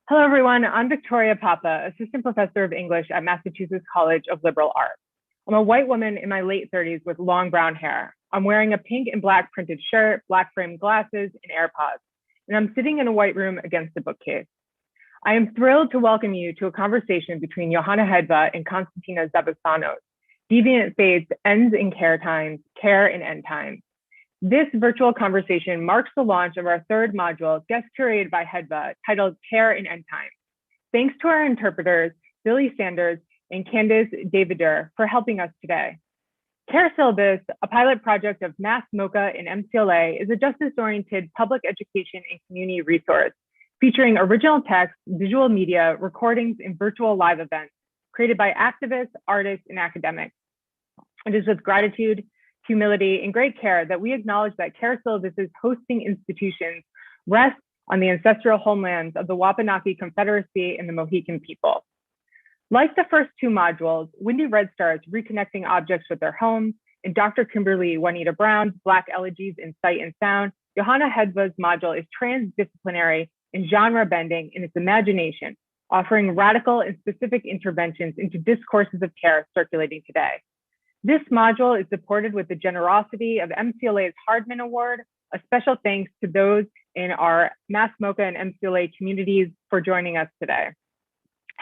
Hello, everyone. I'm Victoria Papa, Assistant Professor of English at Massachusetts College of Liberal Arts. I'm a white woman in my late 30s with long brown hair. I'm wearing a pink and black printed shirt, black framed glasses, and AirPods, and I'm sitting in a white room against a bookcase. I am thrilled to welcome you to a conversation between Johanna Hedva and Constantina Zavitsanos, Deviant Fates, Ends in Care Times, Care in End Times. This virtual conversation marks the launch of our third module, guest-curated by Hedva, titled Care in End Times. Thanks to our interpreters, Billy Sanders and Candace Davider, for helping us today. CARE Syllabus, a pilot project of Mass MoCA and MCLA, is a justice-oriented public education and community resource featuring original text, visual media, recordings, and virtual live events created by activists, artists, and academics. It is with gratitude, humility, and great care that we acknowledge that CARE Syllabus's hosting institutions rest on the ancestral homelands of the Wabanaki Confederacy and the Mohican people. Like the first two modules, Windy Red Stars Reconnecting Objects with Their Homes, and Dr. Kimberly Juanita Brown's Black Elegies in Sight and Sound, Johanna Hedva's module is transdisciplinary and genre bending in its imagination, offering radical and specific interventions into discourses of care circulating today. This module is supported with the generosity of MCLA's Hardman Award. A special thanks to those in our Mass MoCA and MCLA communities for joining us today.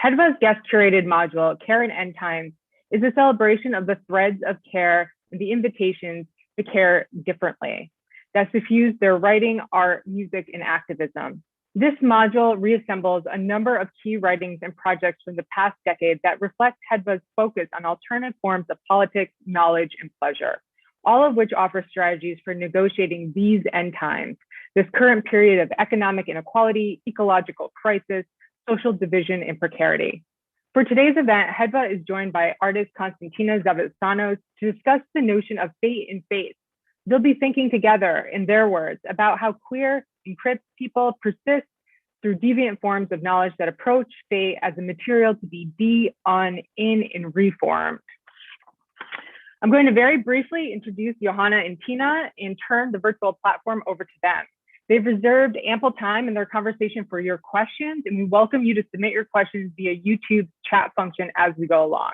Hedva's guest-curated module, Care in End Times, is a celebration of the threads of care and the invitations to care differently that suffuse their writing, art, music, and activism. This module reassembles a number of key writings and projects from the past decade that reflect Hedva's focus on alternative forms of politics, knowledge, and pleasure, all of which offer strategies for negotiating these end times, this current period of economic inequality, ecological crisis, social division, and precarity. For today's event, Hedva is joined by artist Constantina Zavitsanos to discuss the notion of fate and faith. They'll be thinking together, in their words, about how queer and crip people persist through deviant forms of knowledge that approach fate as a material to be in, and reformed. I'm going to very briefly introduce Johanna and Tina and turn the virtual platform over to them. They've reserved ample time in their conversation for your questions, and we welcome you to submit your questions via YouTube's chat function as we go along.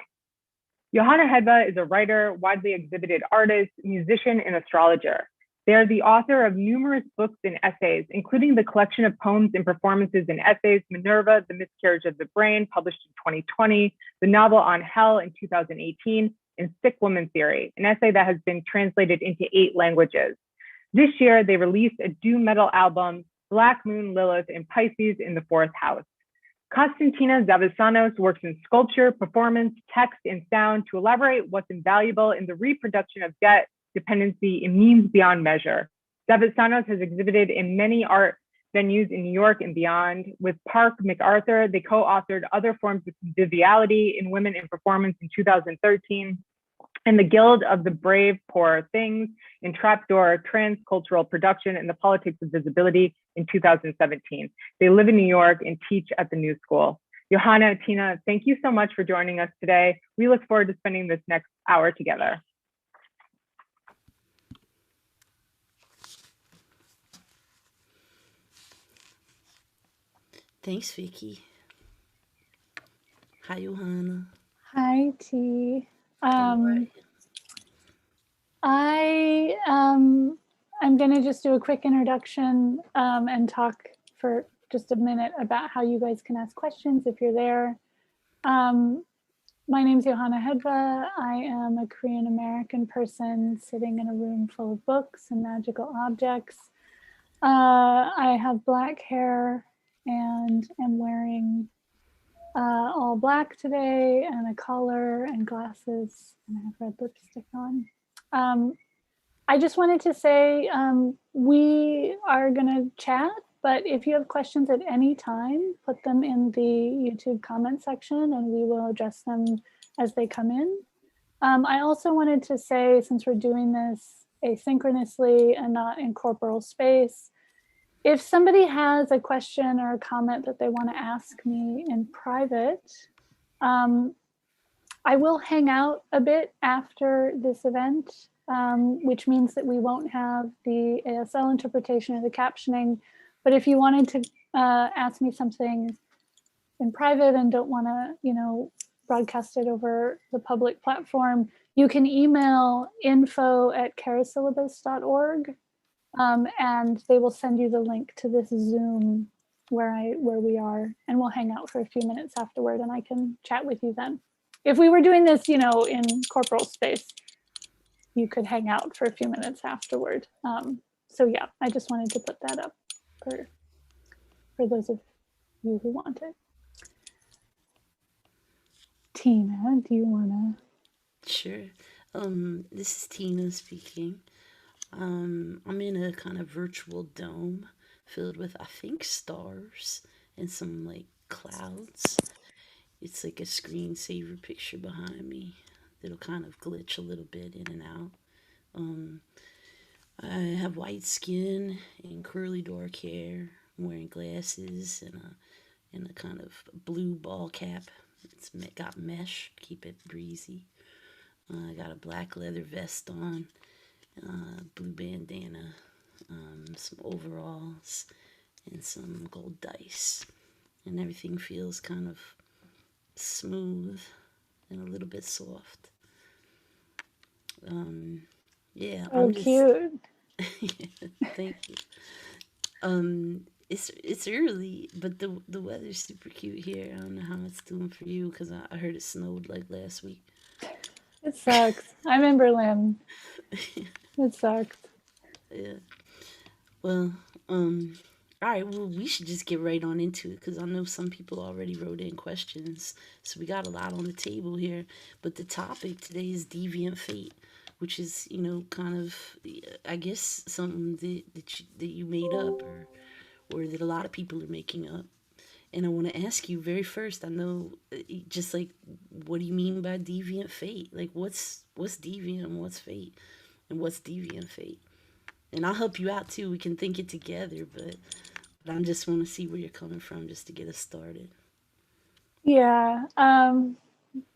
Johanna Hedva is a writer, widely exhibited artist, musician, and astrologer. They are the author of numerous books and essays, including the collection of poems and performances and essays, Minerva, The Miscarriage of the Brain, published in 2020, the novel On Hell in 2018, and Sick Woman Theory, an essay that has been translated into 8 languages. This year, they released a doom metal album, Black Moon, Lilith, and Pisces in the 4th house. Constantina Zavitsanos works in sculpture, performance, text, and sound to elaborate what's invaluable in the reproduction of debt, dependency, and means beyond measure. Zavitsanos has exhibited in many art venues in New York and beyond. With Park MacArthur, they co-authored Other Forms of Conviviality in Women in Performance in 2013, and the Guild of the Brave Poor Things in Trapdoor Transcultural Production and the Politics of Visibility in 2017. They live in New York and teach at the New School. Johanna, Tina, thank you so much for joining us today. We look forward to spending this next hour together. Thanks, Vicky. Hi, Johanna. Hi, T. I'm going to just do a quick introduction and talk for just a minute about how you guys can ask questions if you're there. My name's Johanna Hedva. I am a Korean American person sitting in a room full of books and magical objects. I have black hair and am wearing all black today and a collar and glasses, and I have red lipstick on. I just wanted to say we are gonna chat, but if you have questions at any time, put them in the YouTube comment section and we will address them as they come in. I also wanted to say, since we're doing this asynchronously and not in corporal space, if somebody has a question or a comment that they want to ask me in private, I will hang out a bit after this event, which means that we won't have the ASL interpretation or the captioning. But if you wanted to ask me something in private and don't want to, broadcast it over the public platform, you can email info@caresyllabus.org. And they will send you the link to this Zoom where we are, and we'll hang out for a few minutes afterward and I can chat with you then. If we were doing this, in corporal space, you could hang out for a few minutes afterward. So yeah, I just wanted to put that up for those of you who want it. Tina, do you wanna? Sure. This is Tina speaking. I'm in a kind of virtual dome filled with, I think, stars and some clouds. It's like a screensaver picture behind me that'll kind of glitch a little bit in and out. I have white skin and curly dark hair. I'm wearing glasses and a kind of blue ball cap. It's got mesh, keep it breezy. I got a black leather vest on. Blue bandana, some overalls, and some gold dice. and everything feels kind of smooth and a little bit soft. Yeah, So I'm just cute. thank you. It's early, but the weather's super cute here. I don't know how it's doing for you because I heard it snowed like last week. It sucks. I'm in Berlin. It sucks. Yeah. Well, all right. Well, we should just get right on into it because I know some people already wrote in questions, so we got a lot on the table here. But the topic today is deviant fate, which is kind of I guess something that you made up or that a lot of people are making up. And I want to ask you very first. I know, just like, what do you mean by deviant fate? Like, what's deviant and what's fate, and what's deviant fate? And I'll help you out too. We can think it together, but I just want to see where you're coming from, just to get us started. Yeah. Yeah,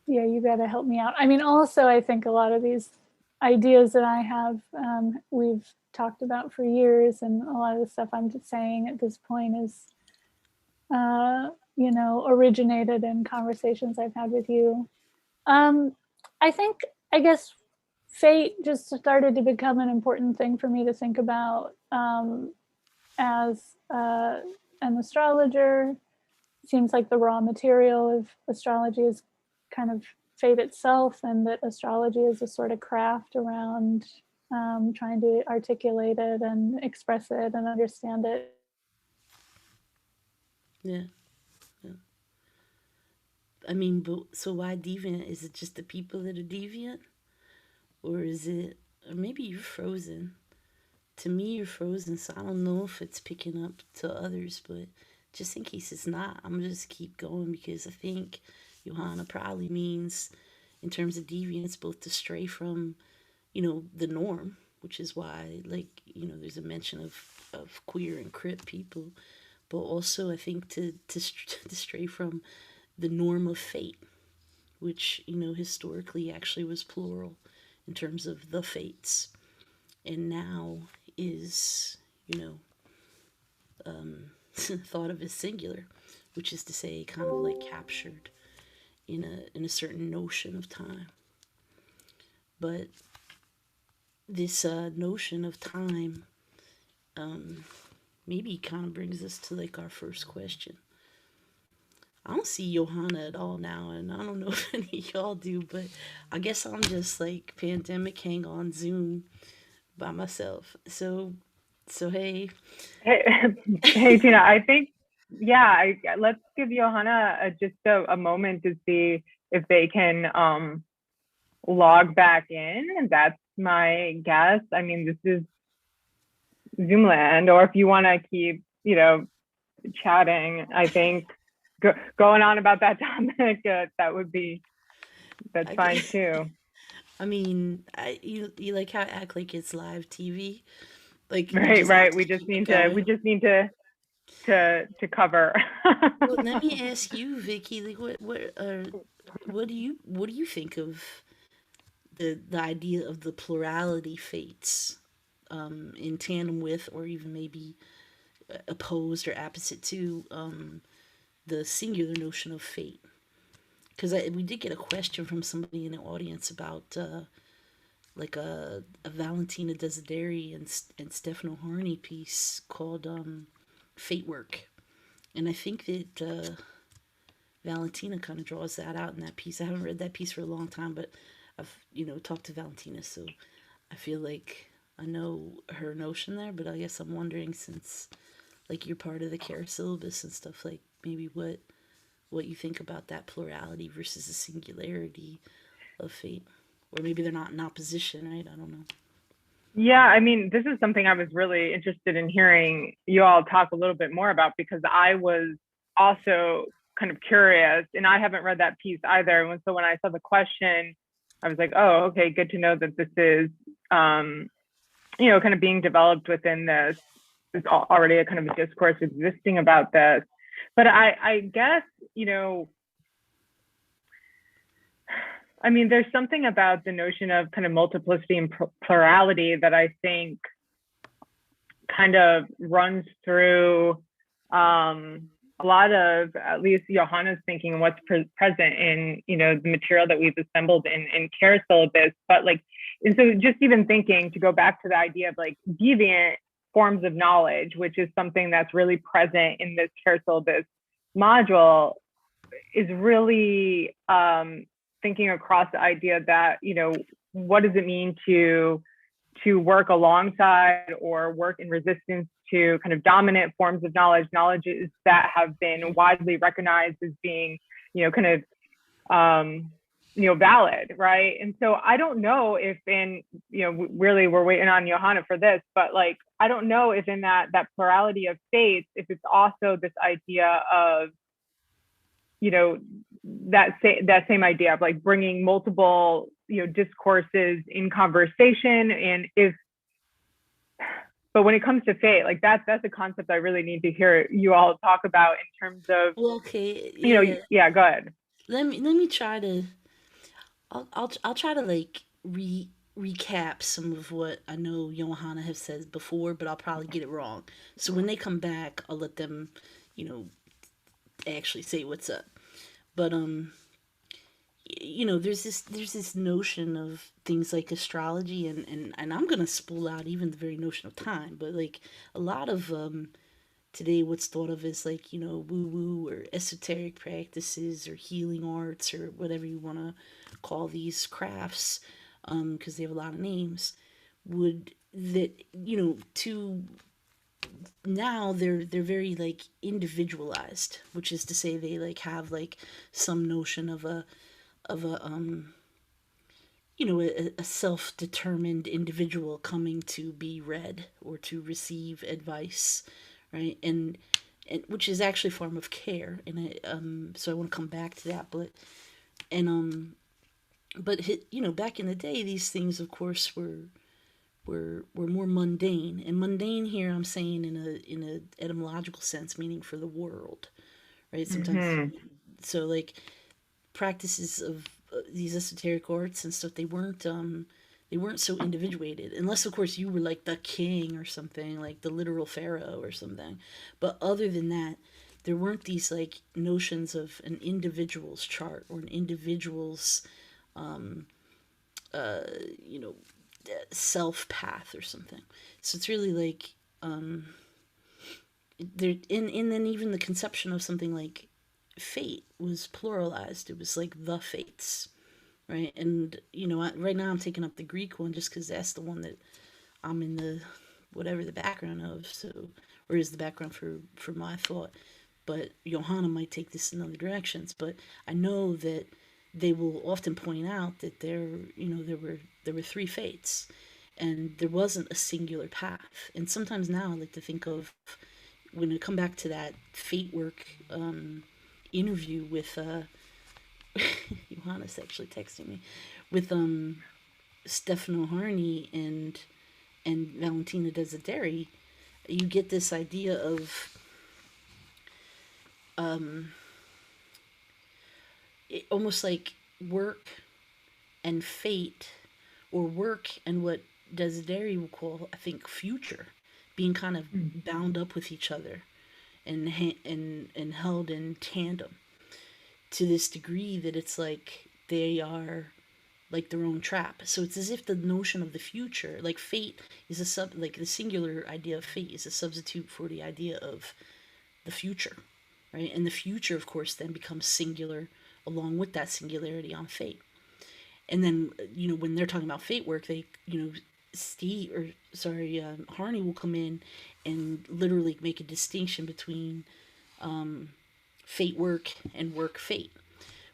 you got to help me out. I mean, also, I think a lot of these ideas that I have, we've talked about for years, and a lot of the stuff I'm just saying at this point is, originated in conversations I've had with you. I guess fate just started to become an important thing for me to think about as an astrologer. It seems like the raw material of astrology is kind of fate itself, and that astrology is a sort of craft around trying to articulate it and express it and understand it. Yeah. I mean, but so why deviant? Is it just the people that are deviant, or is it? Or maybe you're frozen. To me, you're frozen, so I don't know if it's picking up to others. But just in case it's not, I'm gonna just keep going because I think Johanna probably means, in terms of deviance, both to stray from, the norm, which is why, like, there's a mention of queer and crip people, but also I think to stray from the norm of fate, which historically actually was plural in terms of the fates, and now is thought of as singular, which is to say kind of like captured in a certain notion of time. But this notion of time maybe kind of brings us to like our first question. I don't see Johanna at all now, and I don't know if any of y'all do, but I guess I'm just like pandemic hang on Zoom by myself. So hey. Hey, Tina, I think, let's give Johanna just a moment to see if they can log back in. That's my guess. I mean, this is Zoomland, or if you want to keep, chatting, I think going on about that topic, that's fine too. I mean, you like how I act like it's live TV, like right. We just need to cover. Well, let me ask you, Vicky. Like, what do you think of the idea of the plurality fates, in tandem with, or even maybe opposed or opposite to, the singular notion of fate? Because we did get a question from somebody in the audience about like a Valentina Desideri and Stefano Harney piece called Fate Work. And I think that Valentina kind of draws that out in that piece. I haven't read that piece for a long time, but I've talked to Valentina, so I feel like I know her notion there. But I guess I'm wondering, since like you're part of the CARE syllabus and stuff, like maybe what you think about that plurality versus the singularity of fate, or maybe they're not in opposition, right? I don't know. Yeah, I mean, this is something I was really interested in hearing you all talk a little bit more about, because I was also kind of curious, and I haven't read that piece either. And so when I saw the question, I was like, oh, okay, good to know that this is, kind of being developed within this. There's already a kind of a discourse existing about this. But I guess, I mean, there's something about the notion of kind of multiplicity and plurality that I think kind of runs through a a lot of at least Johanna's thinking and what's present in, the material that we've assembled in CARE Syllabus. But like, and so just even thinking to go back to the idea of like deviant forms of knowledge, which is something that's really present in this CARE Syllabus module, is really thinking across the idea that, what does it mean to work alongside or work in resistance to kind of dominant forms of knowledges that have been widely recognized as being, kind of, valid, right? And so I don't know if really we're waiting on Johanna for this, but like, I don't know if in that plurality of faiths, if it's also this idea of, that same idea of like bringing multiple, discourses in conversation. And but when it comes to fate, like that's a concept I really need to hear you all talk about in terms of, Well, okay, yeah, go ahead. Let me try to. I'll try to like recap some of what I know Johanna has said before, but I'll probably get it wrong. So when they come back, I'll let them, actually say what's up. But there's this notion of things like astrology, and I'm gonna spool out even the very notion of time, but like a lot of today what's thought of as like, woo woo or esoteric practices or healing arts or whatever you want to call these crafts, because they have a lot of names, to now they're very like individualized, which is to say they like have like some notion of a self-determined individual coming to be read or to receive advice, right? And which is actually a form of care, and so I want to come back to that, but back in the day, these things of course were more mundane, and mundane here I'm saying in a etymological sense, meaning for the world, right? Sometimes so like practices of these esoteric arts and stuff, they weren't so individuated, unless of course you were like the king or something, like the literal pharaoh or something. But other than that, there weren't these like notions of an individual's chart or an individual's self path or something. So it's really like there, and then even the conception of something like fate was pluralized. It was like the fates, right? And right now I'm taking up the Greek one just because that's the one that I'm in the whatever the background of, so, or is the background for my thought. But Johanna might take this in other directions. But I know that they will often point out that there were three fates, and there wasn't a singular path. And sometimes now I like to think of, when I come back to that fate work interview with Johanna's actually texting me, with Stefano Harney and Valentina Desideri, you get this idea of almost like work and fate, or work and what Desideri will call, I think, future, being kind of bound up with each other and held in tandem to this degree that it's like they are like their own trap. So it's as if the notion of the future, like fate, is like the singular idea of fate is a substitute for the idea of the future, right? And the future, of course, then becomes singular along with that singularity on fate. And then, when they're talking about fate work, they, Harney will come in and literally make a distinction between fate work and work fate,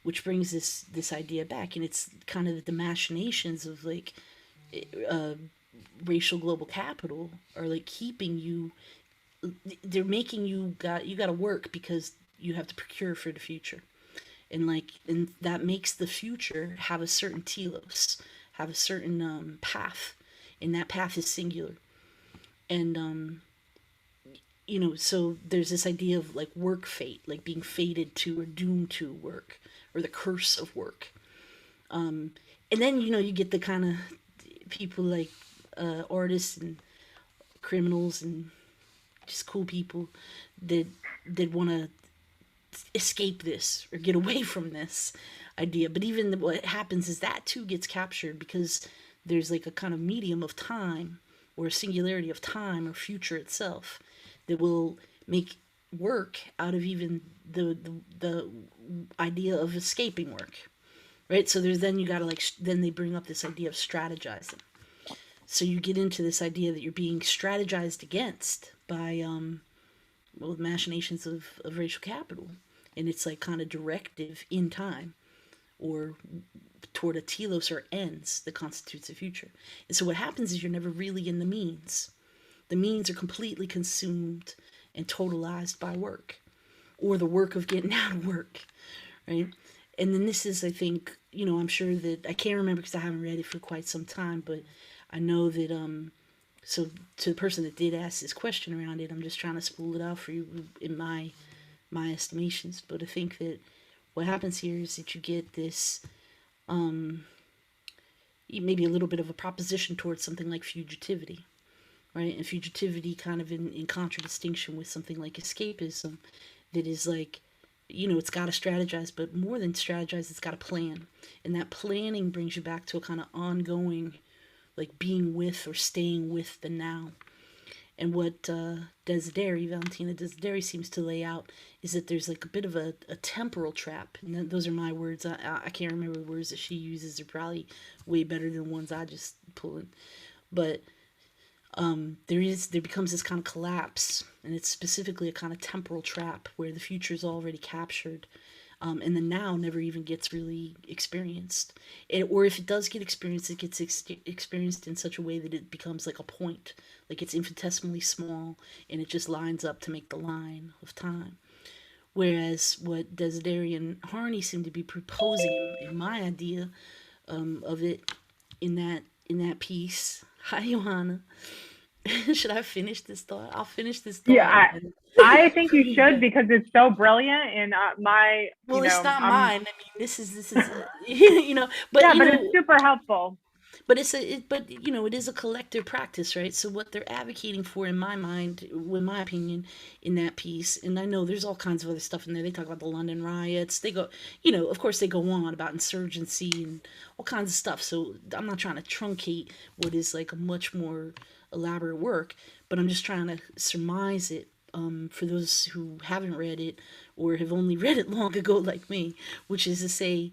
which brings this idea back. And it's kind of the machinations of like racial global capital are like keeping you, they're making you got to work because you have to procure for the future. And that makes the future have a certain telos, have a certain path, and that path is singular. And so there's this idea of like work fate, like being fated to or doomed to work, or the curse of work. And then you get the kind of people like artists and criminals and just cool people that want to escape this or get away from this idea. But even what happens is that too gets captured, because there's like a kind of medium of time, or a singularity of time or future itself, that will make work out of even the idea of escaping work, right? So there's, then you gotta like, then they bring up this idea of strategizing. So you get into this idea that you're being strategized against by well, the machinations of racial capital, and it's like kind of directive in time, or toward a telos or ends that constitutes a future. And so what happens is you're never really in the means. The means are completely consumed and totalized by work, or the work of getting out of work, right? And then this is, I think, you know, I'm sure that, I can't remember because I haven't read it for quite some time, but I know that, so to the person that did ask this question around it, I'm just trying to spool it out for you in my estimations. But I think that what happens here is that you get this, maybe a little bit of a proposition towards something like fugitivity, right? And fugitivity kind of in contradistinction with something like escapism, that is like, you know, it's got to strategize, but more than strategize, it's got to plan. And that planning brings you back to a kind of ongoing, like being with or staying with the now. And what Valentina Desideri seems to lay out is that there's like a bit of a temporal trap. And those are my words. I can't remember the words that she uses. They're probably way better than the ones I just pulled in. But there becomes this kind of collapse, and it's specifically a kind of temporal trap where the future is already captured, and the now never even gets really experienced. Or if it does get experienced, it gets experienced in such a way that it becomes like a point, like it's infinitesimally small, and it just lines up to make the line of time. Whereas what Desideri and Harney seem to be proposing, in my idea of it, in that piece. Hi, Johanna. Should I finish this thought? I'll finish this thought. Yeah, I think you should, because it's so brilliant. And well, it's not mine. I mean, this is you know, but yeah, you but know, it's super helpful. But but you know, it is a collective practice, right? So what they're advocating for, in my mind, in my opinion, in that piece, and I know there's all kinds of other stuff in there. They talk about the London riots. They go, you know, of course they go on about insurgency and all kinds of stuff. So I'm not trying to truncate what is like a much more elaborate work, but I'm just trying to surmise it, for those who haven't read it or have only read it long ago like me, which is to say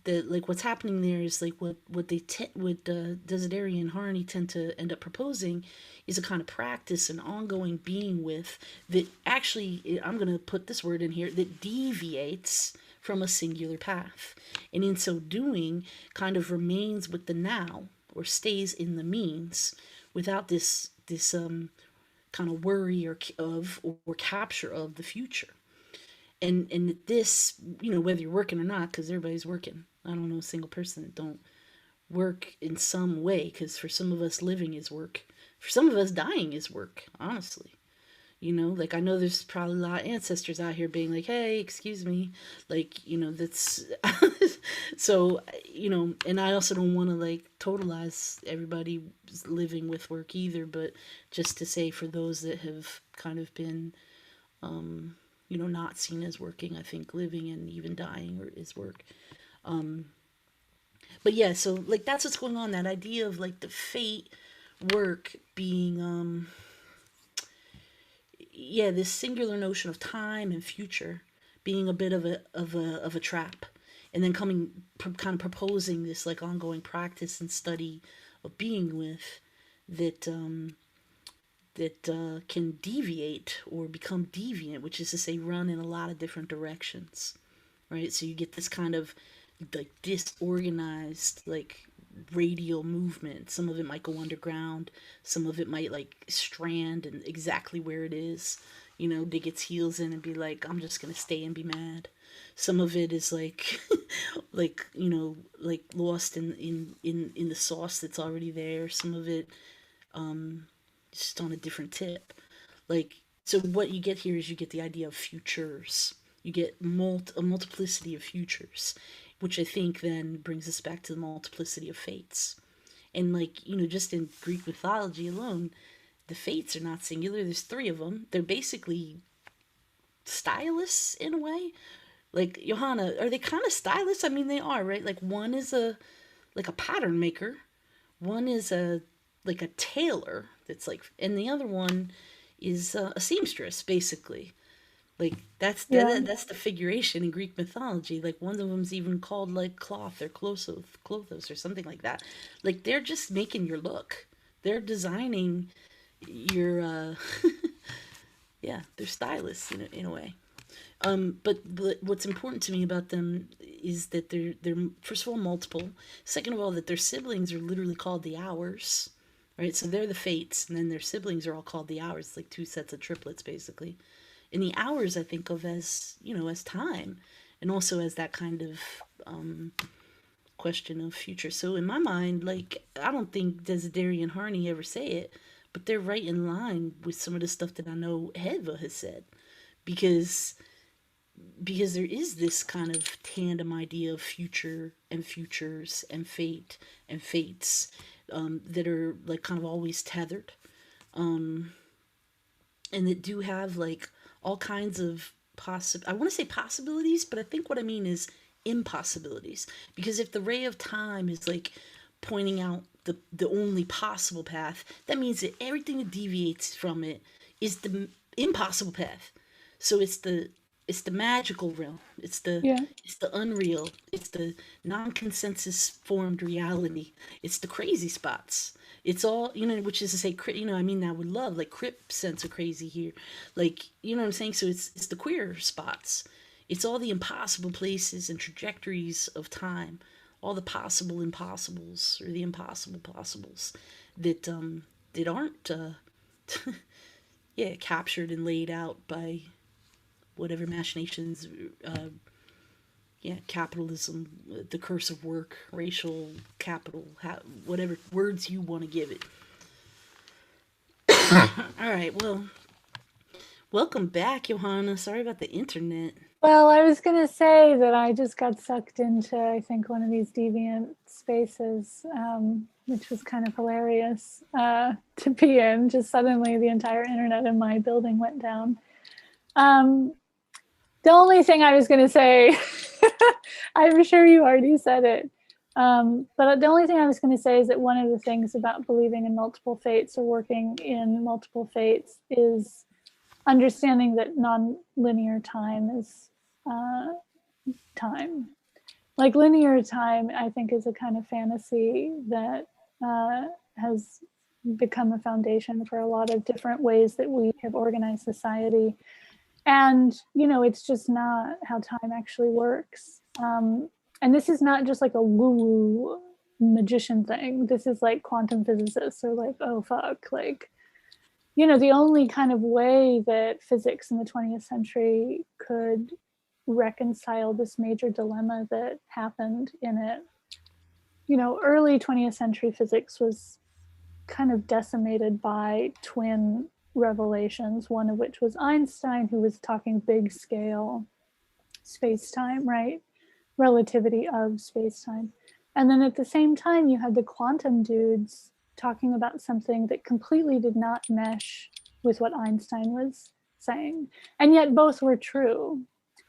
that like what's happening there is like what Desideri and Harney tend to end up proposing is a kind of practice and ongoing being with that actually, I'm going to put this word in here, that deviates from a singular path, and in so doing kind of remains with the now, or stays in the means, without this kind of worry or capture of the future. And this, you know, whether you're working or not, because everybody's working. I don't know a single person that don't work in some way, because for some of us living is work. For some of us dying is work, honestly. You know, like I know there's probably a lot of ancestors out here being like, hey, excuse me. Like, you know, that's so, you know, and I also don't want to like totalize everybody living with work either, but just to say for those that have kind of been, you know, not seen as working, I think living and even dying is work. But yeah, so like that's what's going on. That idea of like the fate work being, yeah, this singular notion of time and future being a bit of a trap, and then kind of proposing this like ongoing practice and study of being with that can deviate or become deviant, which is to say run in a lot of different directions, right? So you get this kind of like disorganized like radial movement. Some of it might go underground, some of it might like strand and exactly where it is, you know, dig its heels in and be like, I'm just gonna stay and be mad. Some of it is like like, you know, like lost in the sauce that's already there. Some of it just on a different tip. Like, so what you get here is you get the idea of futures. You get a multiplicity of futures, which I think then brings us back to the multiplicity of fates. And like, you know, just in Greek mythology alone, the fates are not singular. There's 3 of them. They're basically stylists in a way. Like, Johanna, are they kind of stylists? I mean, they are, right? Like, one is a pattern maker, one is a tailor that's like, and the other one is a seamstress, basically. Like, that's the figuration in Greek mythology. Like, one of them's even called like cloth or clothos or something like that. Like, they're just making your look. They're designing your yeah, they're stylists in a way. But what's important to me about them is that they're first of all multiple. Second of all, that their siblings are literally called the hours, right? So they're the fates, and then their siblings are all called the hours. It's like two sets of triplets, basically. And the hours I think of as, as time, and also as that kind of question of future. So in my mind, like, I don't think Desideri and Harney ever say it, but they're right in line with some of the stuff that I know Hedva has said, because there is this kind of tandem idea of future and futures and fate and fates, that are like kind of always tethered, and that do have like all kinds of I want to say possibilities, but I think what I mean is impossibilities. Because if the ray of time is like pointing out the only possible path, that means that everything that deviates from it is the impossible path. So it's the magical realm. It's the unreal. It's the non-consensus formed reality. It's the crazy spots. It's all, which is to say, I mean that with love, like crip sense of crazy here, like, you know what I'm saying. So it's the queer spots. It's all the impossible places and trajectories of time, all the possible impossibles or the impossible possibles that aren't yeah, captured and laid out by whatever machinations, capitalism, the curse of work, racial capital, whatever words you want to give it. All right, well, welcome back, Johanna. Sorry about the internet. Well, I was going to say that I just got sucked into, I think, one of these deviant spaces, which was kind of hilarious to be in. Just suddenly the entire internet in my building went down. The only thing I was going to say, I'm sure you already said it, but the only thing I was going to say is that one of the things about believing in multiple fates or working in multiple fates is understanding that non-linear time is time. Like linear time, I think, is a kind of fantasy that has become a foundation for a lot of different ways that we have organized society. And, it's just not how time actually works. And this is not just like a woo-woo magician thing. This is like quantum physicists are like, oh, fuck. Like, the only kind of way that physics in the 20th century could reconcile this major dilemma that happened in it. Early 20th century physics was kind of decimated by twin revelations, one of which was Einstein, who was talking big scale space-time, right? Relativity of space-time. And then at the same time, you had the quantum dudes talking about something that completely did not mesh with what Einstein was saying. And yet both were true.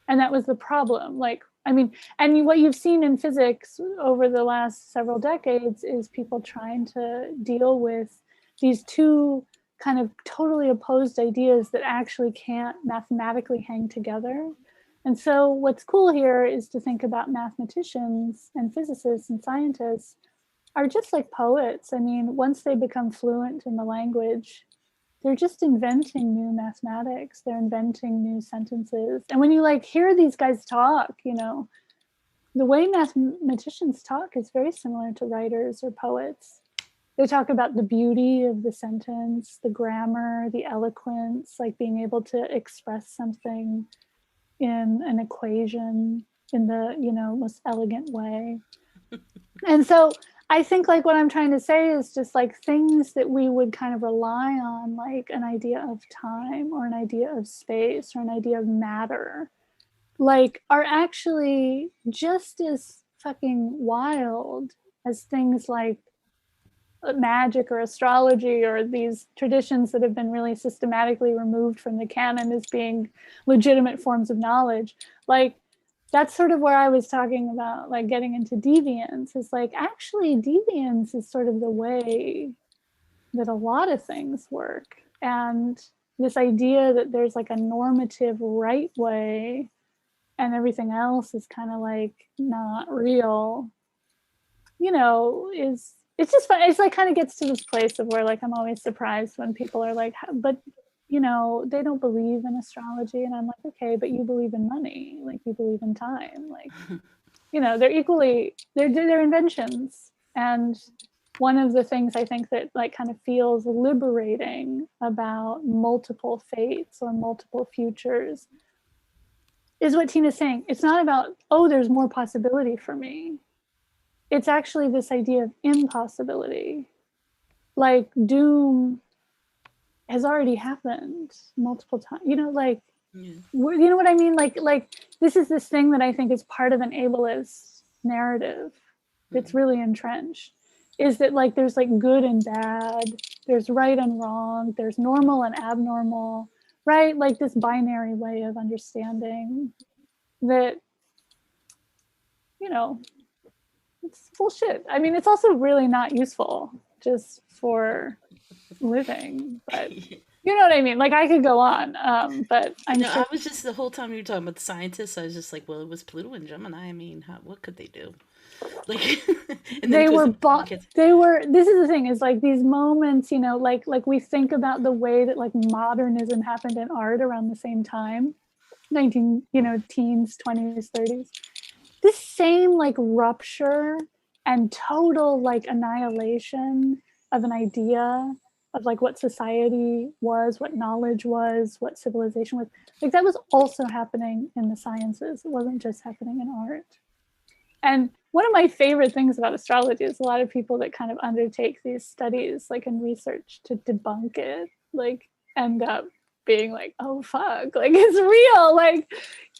And that was the problem. And what you've seen in physics over the last several decades is people trying to deal with these two kind of totally opposed ideas that actually can't mathematically hang together. And so what's cool here is to think about mathematicians and physicists and scientists are just like poets. I mean, once they become fluent in the language, they're just inventing new mathematics. They're inventing new sentences. And when you hear these guys talk, the way mathematicians talk is very similar to writers or poets. They talk about the beauty of the sentence, the grammar, the eloquence, like being able to express something in an equation in the, most elegant way. And so I think what I'm trying to say is just things that we would kind of rely on, like an idea of time or an idea of space or an idea of matter, are actually just as fucking wild as things like magic or astrology or these traditions that have been really systematically removed from the canon as being legitimate forms of knowledge. Like, that's sort of where I was talking about, like, getting into deviance. Is like, actually, deviance is sort of the way that a lot of things work. And this idea that there's like a normative right way and everything else is kind of like not real, you know, is, it's just fun. It's like kind of gets to this place of where like I'm always surprised when people are like, but you know, they don't believe in astrology. And I'm like, okay, but you believe in money, like you believe in time, like, you know, they're equally, they're inventions. And one of the things I think that like kind of feels liberating about multiple fates or multiple futures is what Tina's saying. It's not about, oh, there's more possibility for me. It's actually this idea of impossibility. Like doom has already happened multiple times, you know, like, you know what I mean? Like this is this thing that I think is part of an ableist narrative that's really entrenched, is that like there's like good and bad, there's right and wrong, there's normal and abnormal, right? Like this binary way of understanding that, you know, it's bullshit. I mean, it's also really not useful just for living, but you know what I mean? Like I could go on, but I'm No, sure. I was just, the whole time you were talking about the scientists, I was just like, well, it was Pluto and Gemini. I mean, what could they do? Like, and They were this is the thing, is like these moments, you know, like we think about the way that like modernism happened in art around the same time, teens, 20s, 30s. This same like rupture and total like annihilation of an idea of like what society was, what knowledge was, what civilization was. Like that was also happening in the sciences. It wasn't just happening in art. And one of my favorite things about astrology is a lot of people that kind of undertake these studies, like in research to debunk it, like end up being like, oh, fuck, like it's real, like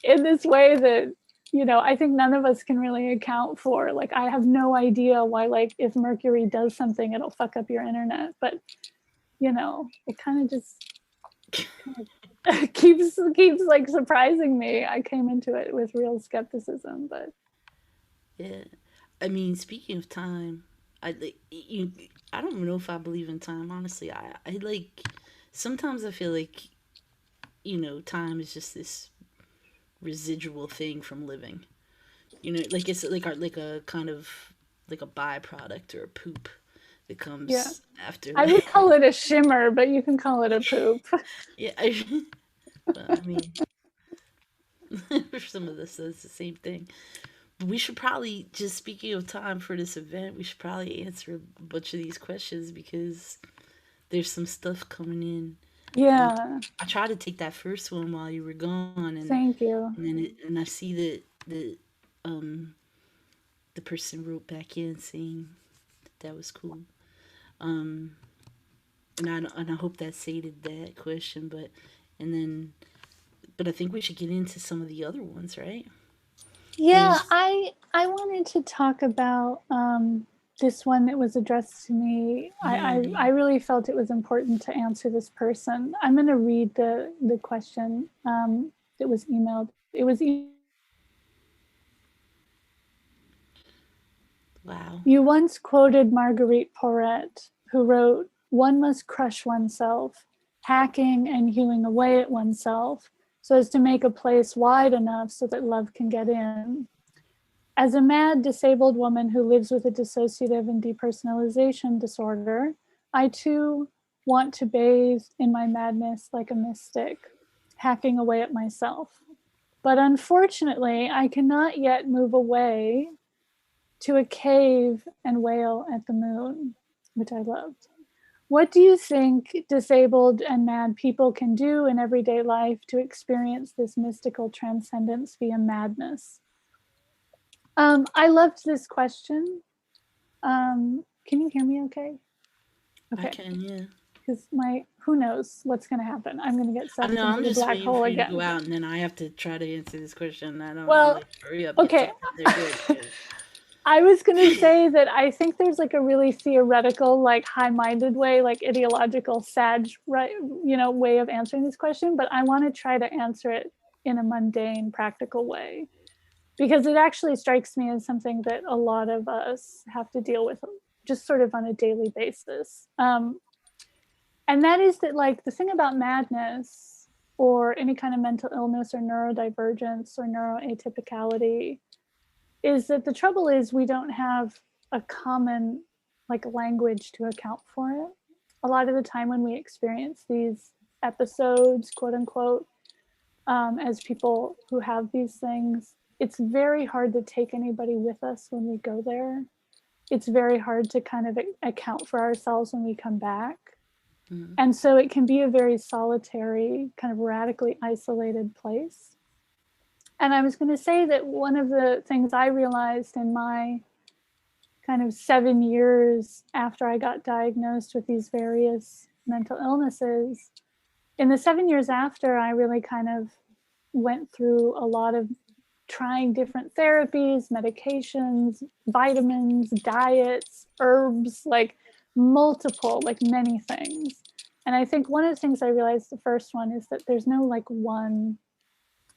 in this way that, you know, I think none of us can really account for. Like, I have no idea why, like, if Mercury does something, it'll fuck up your internet. But, you know, it kind of just keeps like surprising me. I came into it with real skepticism, but. Yeah, I mean, speaking of time, I don't know if I believe in time. Honestly, I like, sometimes I feel like, you know, time is just this residual thing from living. You know, like it's like a kind of like a byproduct or a poop that comes after. I would call it a shimmer, but you can call it a poop. Yeah, well, I mean, for some of this, it's the same thing. We should probably, just speaking of time for this event, we should probably answer a bunch of these questions because there's some stuff coming in. Yeah. I tried to take that first one while you were gone, and thank you. And I see that the person wrote back in saying that was cool. And I hope that sated that question, but I think we should get into some of the other ones, right? Yeah, I wanted to talk about this one that was addressed to me. I really felt it was important to answer this person. I'm going to read the question that was emailed. It was Wow. You once quoted Marguerite Porete, who wrote, "One must crush oneself, hacking and hewing away at oneself, so as to make a place wide enough so that love can get in." As a mad, disabled woman who lives with a dissociative and depersonalization disorder, I too want to bathe in my madness like a mystic, hacking away at myself. But unfortunately, I cannot yet move away to a cave and wail at the moon, which I loved. What do you think disabled and mad people can do in everyday life to experience this mystical transcendence via madness? I loved this question. Can you hear me okay? Okay. I can, yeah. Because who knows what's going to happen? I'm going to get sucked into the black hole again. To go out, and then I have to try to answer this question. I don't well, like, hurry up. Okay. I was going to say that I think there's like a really theoretical, like high-minded way, like ideological, sag, right, way of answering this question, but I want to try to answer it in a mundane, practical way, because it actually strikes me as something that a lot of us have to deal with just sort of on a daily basis. And that is that, like, the thing about madness or any kind of mental illness or neurodivergence or neuroatypicality is that the trouble is we don't have a common like language to account for it. A lot of the time when we experience these episodes, quote unquote, as people who have these things, it's very hard to take anybody with us when we go there. It's very hard to kind of account for ourselves when we come back. Mm-hmm. And so it can be a very solitary, kind of radically isolated place. And I was going to say that one of the things I realized in my kind of 7 years after I got diagnosed with these various mental illnesses, in the 7 years after, I really kind of went through a lot of trying different therapies, medications, vitamins, diets, herbs, like multiple, like many things. And I think one of the things I realized, the first one, is that there's no like one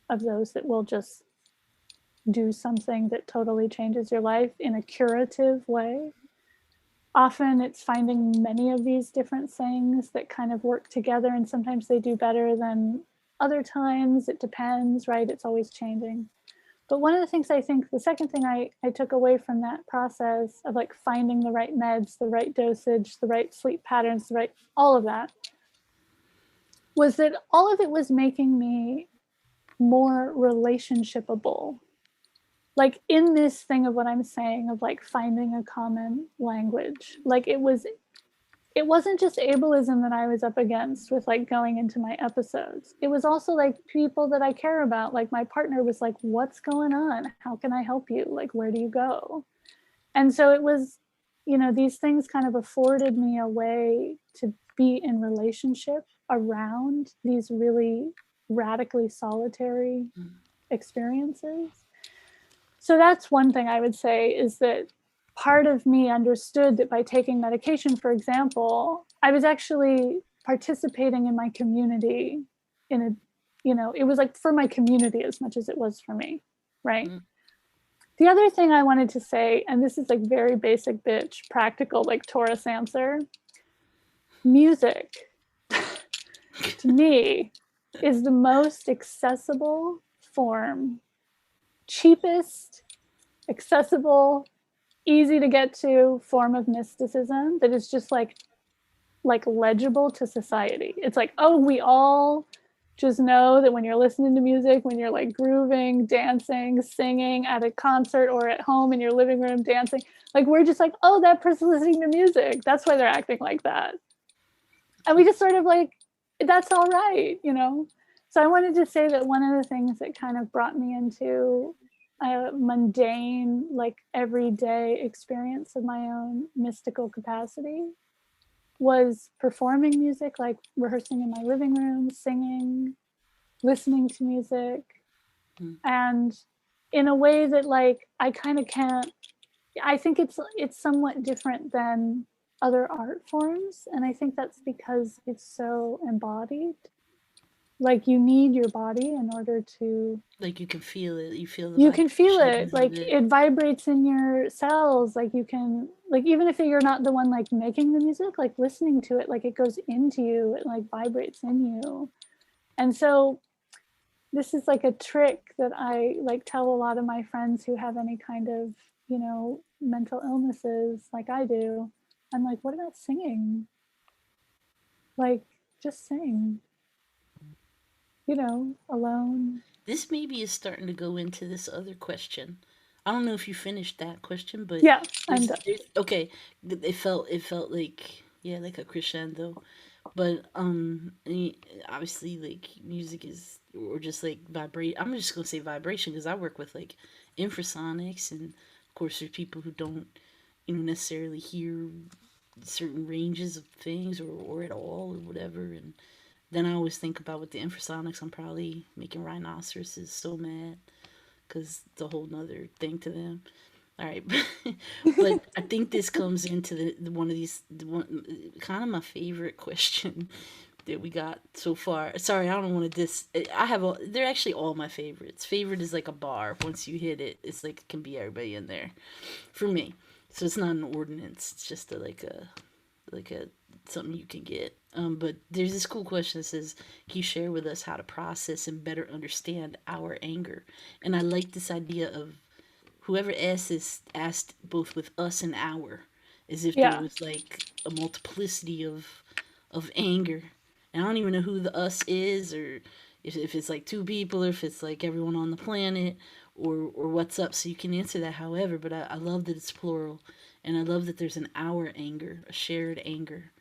of those that will just do something that totally changes your life in a curative way. Often it's finding many of these different things that kind of work together, and sometimes they do better than other times. It depends, right? It's always changing. But one of the things I think, the second thing I took away from that process of like finding the right meds, the right dosage, the right sleep patterns, the right, all of that, was that all of it was making me more relationshipable. Like in this thing of what I'm saying of like finding a common language, like it wasn't just ableism that I was up against with like going into my episodes. It was also like people that I care about. Like my partner was like, what's going on? How can I help you? Like, where do you go? And so it was, these things kind of afforded me a way to be in relationship around these really radically solitary experiences. So that's one thing I would say, is that part of me understood that by taking medication, for example, I was actually participating in my community in a, it was like for my community as much as it was for me, right? Mm-hmm. The other thing I wanted to say, and this is like very basic bitch, practical, like Taurus answer, music to me is the most accessible form, cheapest, accessible, easy to get to form of mysticism that is just like legible to society. It's like, oh, we all just know that when you're listening to music, when you're like grooving, dancing, singing at a concert or at home in your living room dancing, like we're just like, oh, that person's listening to music. That's why they're acting like that. And we just sort of like, that's all right, So I wanted to say that one of the things that kind of brought me into a mundane, like everyday experience of my own mystical capacity was performing music, like rehearsing in my living room, singing, listening to music, and in a way that like I kind of can't. I think it's somewhat different than other art forms, and I think that's because it's so embodied. Like you need your body in order to, like, you can feel it. You can feel it. Like it vibrates in your cells. Like you can, like, even if you're not the one like making the music, like listening to it, like it goes into you, it like vibrates in you. And so this is like a trick that I like tell a lot of my friends who have any kind of, mental illnesses like I do. I'm like, what about singing? Like, just sing, alone. This maybe is starting to go into this other question. I don't know if you finished that question, but yeah, I'm done. Okay, it felt like, yeah, like a crescendo, but obviously like music is, or just like vibrate. I'm just gonna say vibration because I work with like infrasonics, and of course there's people who don't necessarily hear certain ranges of things or at all or whatever, and then I always think about with the infrasonics, I'm probably making rhinoceroses so mad because it's a whole nother thing to them. All right, but I think this comes into one of these kind of my favorite question that we got so far. Sorry, I don't want to I have they're actually all my favorites. Favorite is like a bar. Once you hit it, it's like it can be everybody in there for me. So it's not an ordinance. It's just like a something you can get. But there's this cool question that says, "Can you share with us how to process and better understand our anger?" And I like this idea of whoever asked this asked both with us and our, as if there Yeah. was like a multiplicity of anger. And I don't even know who the us is, or if it's like two people, or if it's like everyone on the planet, or what's up. So you can answer that however, but I love that it's plural. And I love that there's an our anger, a shared anger.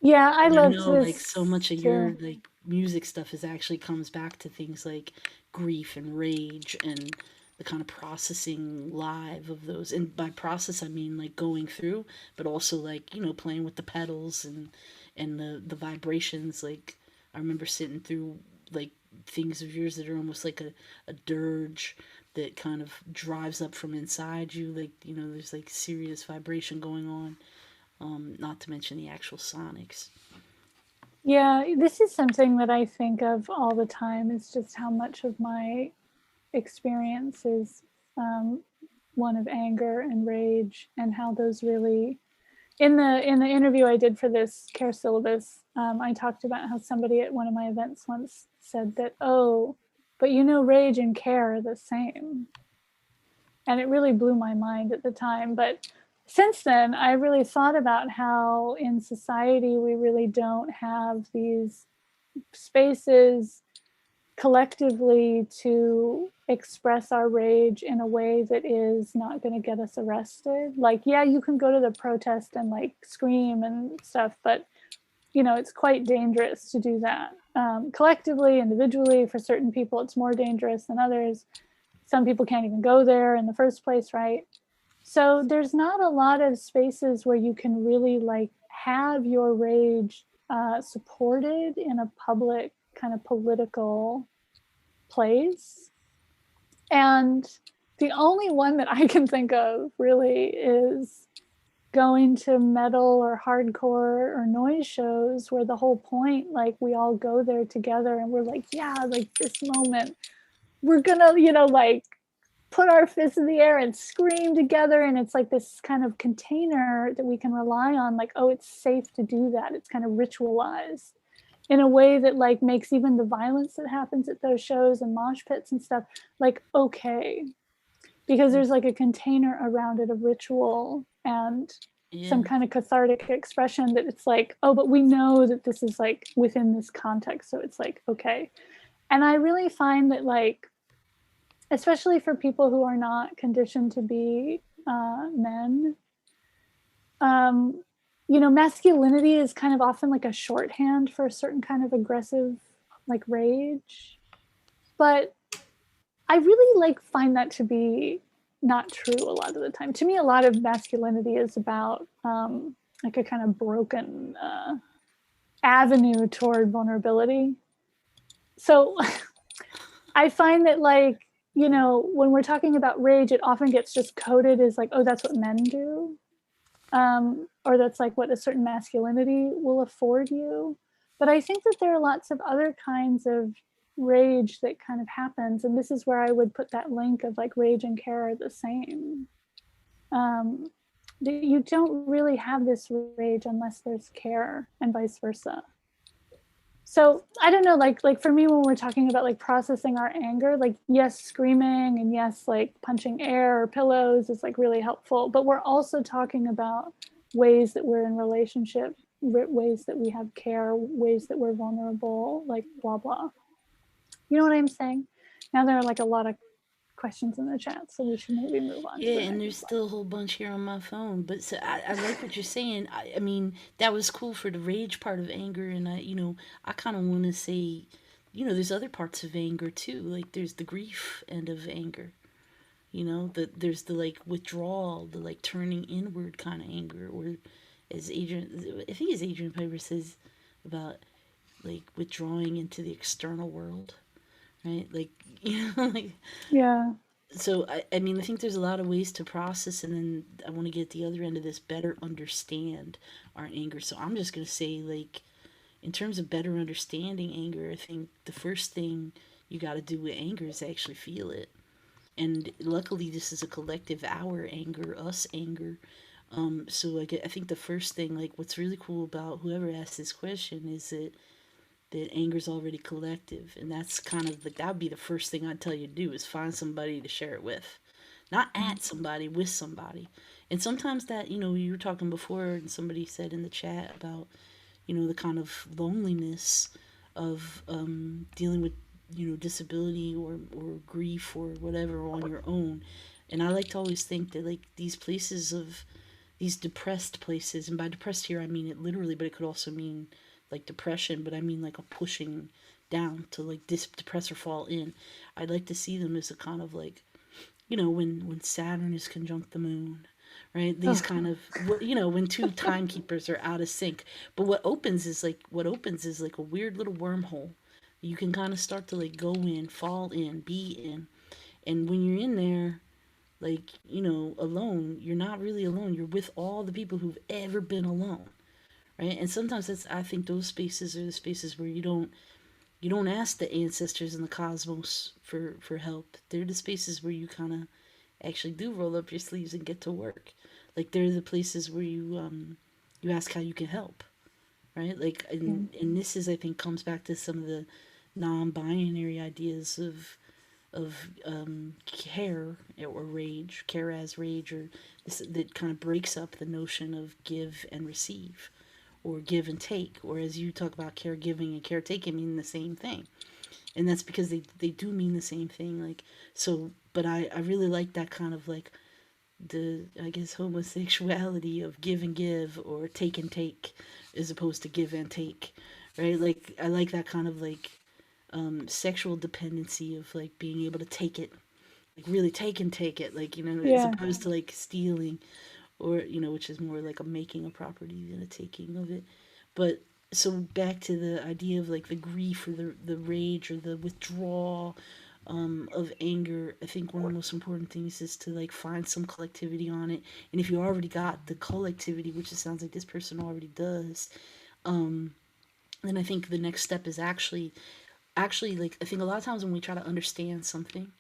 Yeah, I And I loved know like so this much of your too. like music stuff is actually comes back to things like grief and rage and the kind of processing live of those. And by process I mean like going through, but also like, playing with the pedals and the vibrations. Like I remember sitting through like things of yours that are almost like a dirge that kind of drives up from inside you. Like, there's like serious vibration going on. Not to mention the actual sonics. Yeah, this is something that I think of all the time. It's just how much of my experience is one of anger and rage, and how those really in the interview I did for this CARE syllabus, I talked about how somebody at one of my events once said that, oh, but rage and care are the same. And it really blew my mind at the time. But since then, I really thought about how in society we really don't have these spaces collectively to express our rage in a way that is not going to get us arrested. Like, yeah, you can go to the protest and like scream and stuff, but it's quite dangerous to do that. Collectively, individually, for certain people, it's more dangerous than others. Some people can't even go there in the first place, right? So there's not a lot of spaces where you can really like have your rage supported in a public kind of political place. And the only one that I can think of really is going to metal or hardcore or noise shows where the whole point, like we all go there together and we're like, yeah, like this moment, we're gonna, like put our fists in the air and scream together. And it's like this kind of container that we can rely on, like, oh, it's safe to do that. It's kind of ritualized in a way that like makes even the violence that happens at those shows and mosh pits and stuff like okay, because there's like a container around it of ritual and some Yeah. kind of cathartic expression that it's like, oh, but we know that this is like within this context, so it's like okay. And I really find that like, especially for people who are not conditioned to be men, masculinity is kind of often like a shorthand for a certain kind of aggressive like rage. But I really like find that to be not true a lot of the time. To me, a lot of masculinity is about like a kind of broken avenue toward vulnerability. So I find that like, when we're talking about rage, it often gets just coded as like, oh, that's what men do. Or that's like what a certain masculinity will afford you. But I think that there are lots of other kinds of rage that kind of happens. And this is where I would put that link of like rage and care are the same. You don't really have this rage unless there's care, and vice versa. So I don't know, like for me, when we're talking about like processing our anger, like yes, screaming and yes, like punching air or pillows is like really helpful. But we're also talking about ways that we're in relationship, ways that we have care, ways that we're vulnerable, like blah blah. You know what I'm saying? Now there are like a lot of questions in the chat, so we should maybe move on to Yeah, the and next there's slide. still a whole bunch here on my phone. But so I like what you're saying. I mean, that was cool for the rage part of anger. And I kind of want to say, there's other parts of anger too. Like there's the grief end of anger. There's the like withdrawal, the like turning inward kind of anger. Or as I think as Adrian Piper says about like withdrawing into the external world, right? Like, like Yeah. So I mean, I think there's a lot of ways to process, and then I want to get at the other end of this, better understand our anger. So I'm just gonna say, like, in terms of better understanding anger, I think the first thing you got to do with anger is actually feel it. And luckily, this is a collective our anger, us anger. So like, I think the first thing, like, what's really cool about whoever asked this question is that anger is already collective, and that's kind of like that would be the first thing I'd tell you to do is find somebody to share it with, not at somebody, with somebody. And sometimes that, you were talking before, and somebody said in the chat about, the kind of loneliness of dealing with, disability or grief or whatever on your own. And I like to always think that, like, these depressed places, and by depressed here I mean it literally, but it could also mean like depression, but I mean like a pushing down to like depress or fall in. I'd like to see them as a kind of like, when Saturn is conjunct the moon, right? These kind of, when two timekeepers are out of sync. But what opens is like a weird little wormhole. You can kind of start to like go in, fall in, be in. And when you're in there, like, alone, you're not really alone. You're with all the people who've ever been alone, right? And sometimes I think those spaces are the spaces where you don't ask the ancestors in the cosmos for help. They're the spaces where you kind of actually do roll up your sleeves and get to work. Like, they're the places where you ask how you can help, right? Like, and this is, I think, comes back to some of the non-binary ideas of care or rage, care as rage, or this that kind of breaks up the notion of give and receive, or give and take, or as you talk about caregiving and caretaking mean the same thing. And that's because they do mean the same thing. Like, so, but I really like that kind of like the, I guess, homosexuality of give and give, or take and take, as opposed to give and take, right? Like, I like that kind of like sexual dependency of like being able to take it, like really take it, like, as Yeah. opposed to like stealing, or, which is more like a making a property than a taking of it. But so back to the idea of like the grief or the rage or the withdrawal of anger, I think one of the most important things is to like find some collectivity on it. And if you already got the collectivity, which it sounds like this person already does, then I think the next step is actually like, I think a lot of times when we try to understand something,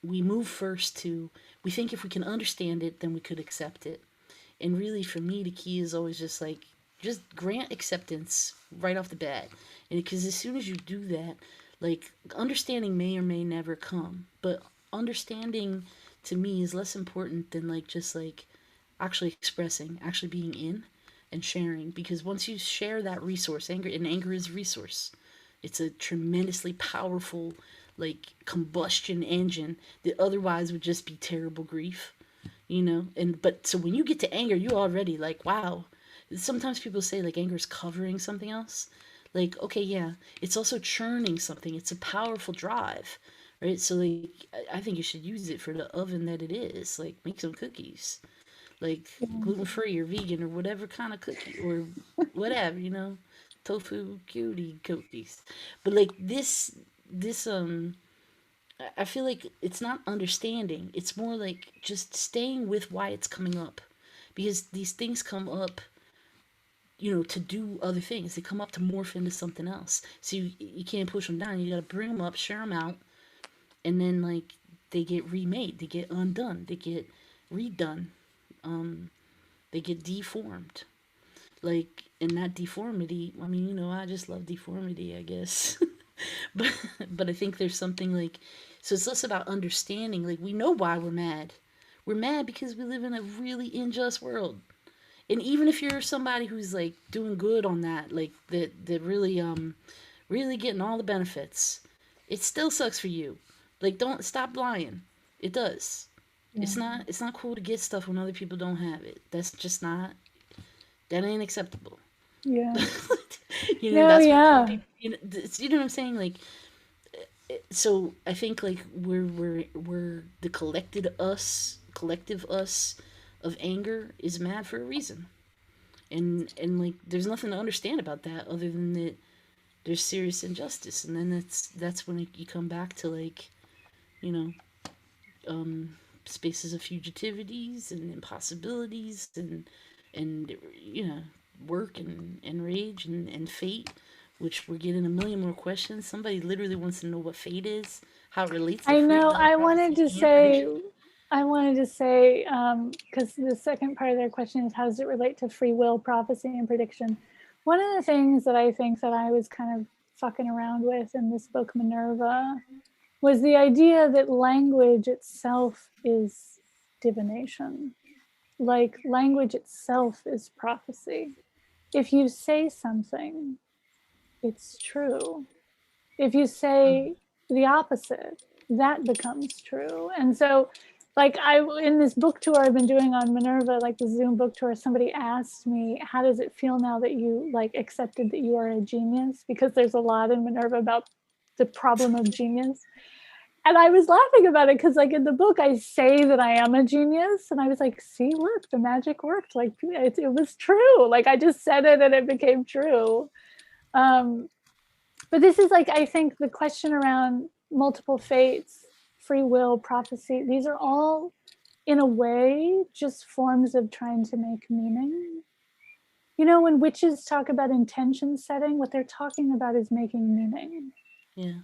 we move first to, we think if we can understand it, then we could accept it. And really, for me, the key is always just like, just grant acceptance right off the bat. And because as soon as you do that, like, understanding may or may never come, but understanding to me is less important than like just like actually expressing, actually being in and sharing. Because once you share that resource, anger is resource. It's a tremendously powerful, like, combustion engine that otherwise would just be terrible grief, And but so when you get to anger, you already like, wow. Sometimes people say like anger is covering something else. Like, okay, yeah, it's also churning something. It's a powerful drive, right? So like, I think you should use it for the oven that it is. Like, make some cookies, like gluten free or vegan or whatever kind of cookie, or whatever, tofu cutie cookies. But like this I feel like it's not understanding. It's more like just staying with why it's coming up, because these things come up, to do other things. They come up to morph into something else. So you can't push them down. You got to bring them up, share them out, and then like they get remade, they get undone, they get redone, they get deformed. Like, in that deformity, I mean, I just love deformity, I guess. but but I think there's something like, so it's less about understanding. Like, we know why we're mad. We're mad because we live in a really unjust world. And even if you're somebody who's like doing good on that, like that really getting all the benefits, it still sucks for you. Like, don't stop lying. It does. Yeah. It's not cool to get stuff when other people don't have it. That's just not, that ain't acceptable. Yeah. No, That's what poor yeah. people, you know what I'm saying? Like, so I think like we're the collective us of anger is mad for a reason. And like, there's nothing to understand about that other than that there's serious injustice. And then that's when you come back to like, you know spaces of fugitivities and impossibilities and you know, work and rage and fate, which we're getting a million more questions. Somebody literally wants to know what fate is, how it relates to I free know. will, prophecy, and prediction. I wanted to say, because the second part of their question is, how does it relate to free will, prophecy, and prediction? One of the things that I think that I was kind of fucking around with in this book, Minerva, was the idea that language itself is divination. Like, language itself is prophecy. If you say something, it's true. If you say the opposite, that becomes true. And so, like, in this book tour I've been doing on Minerva, like the Zoom book tour, somebody asked me, how does it feel now that you like accepted that you are a genius? Because there's a lot in Minerva about the problem of genius. And I was laughing about it because, like, in the book, I say that I am a genius. And I was like, see, look, the magic worked. Like, it was true. Like, I just said it and it became true. But this is, like, I think the question around multiple fates, free will, prophecy, these are all, in a way, just forms of trying to make meaning. You know, when witches talk about intention setting, what they're talking about is making meaning. Yeah.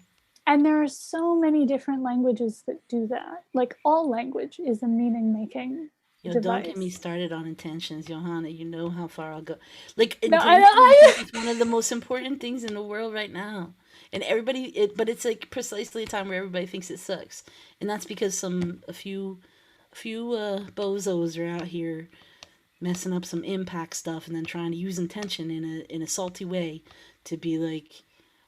And there are so many different languages that do that. Like, all language is a meaning-making device. Don't get me started on intentions, Johanna. You know how far I'll go. Like, No, intentions is one of the most important things in the world right now. And everybody, but it's like precisely a time where everybody thinks it sucks. And that's because a few bozos are out here messing up some impact stuff and then trying to use intention in a salty way to be like,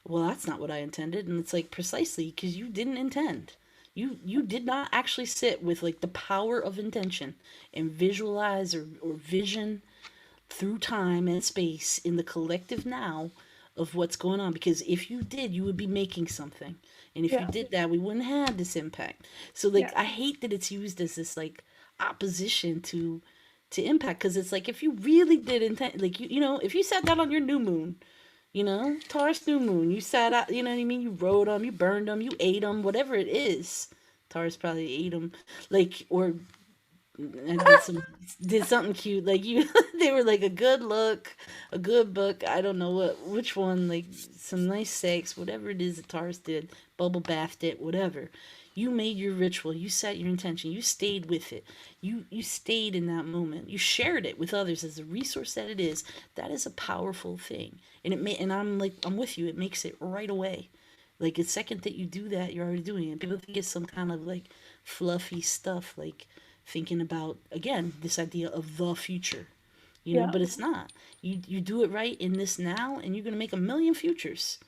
well, that's not what I intended. And it's like, precisely because you didn't intend. You did not actually sit with like the power of intention and visualize or vision through time and space in the collective now of what's going on. Because if you did, you would be making something. And if you did that, we wouldn't have this impact. So like, I hate that it's used as this like opposition to impact. Because it's like, if you really did intend, like, you know, if you sat down on your new moon, you know, Taurus new moon, you sat out, you know what I mean? You rode them, you burned them, you ate them, whatever it is. Taurus probably ate them, like, or did something cute, like you. They were like a good look, a good book. I don't know which one, like some nice sex, whatever it is that Taurus did, bubble bathed it, whatever. You made your ritual. You set your intention. You stayed with it. You stayed in that moment. You shared it with others as a resource that it is. That is a powerful thing. And I'm with you. It makes it right away. Like the second that you do that, you're already doing it. People think it's some kind of like fluffy stuff, like thinking about, again, this idea of the future. You know, but it's not. You do it right in this now, and you're gonna make a million futures.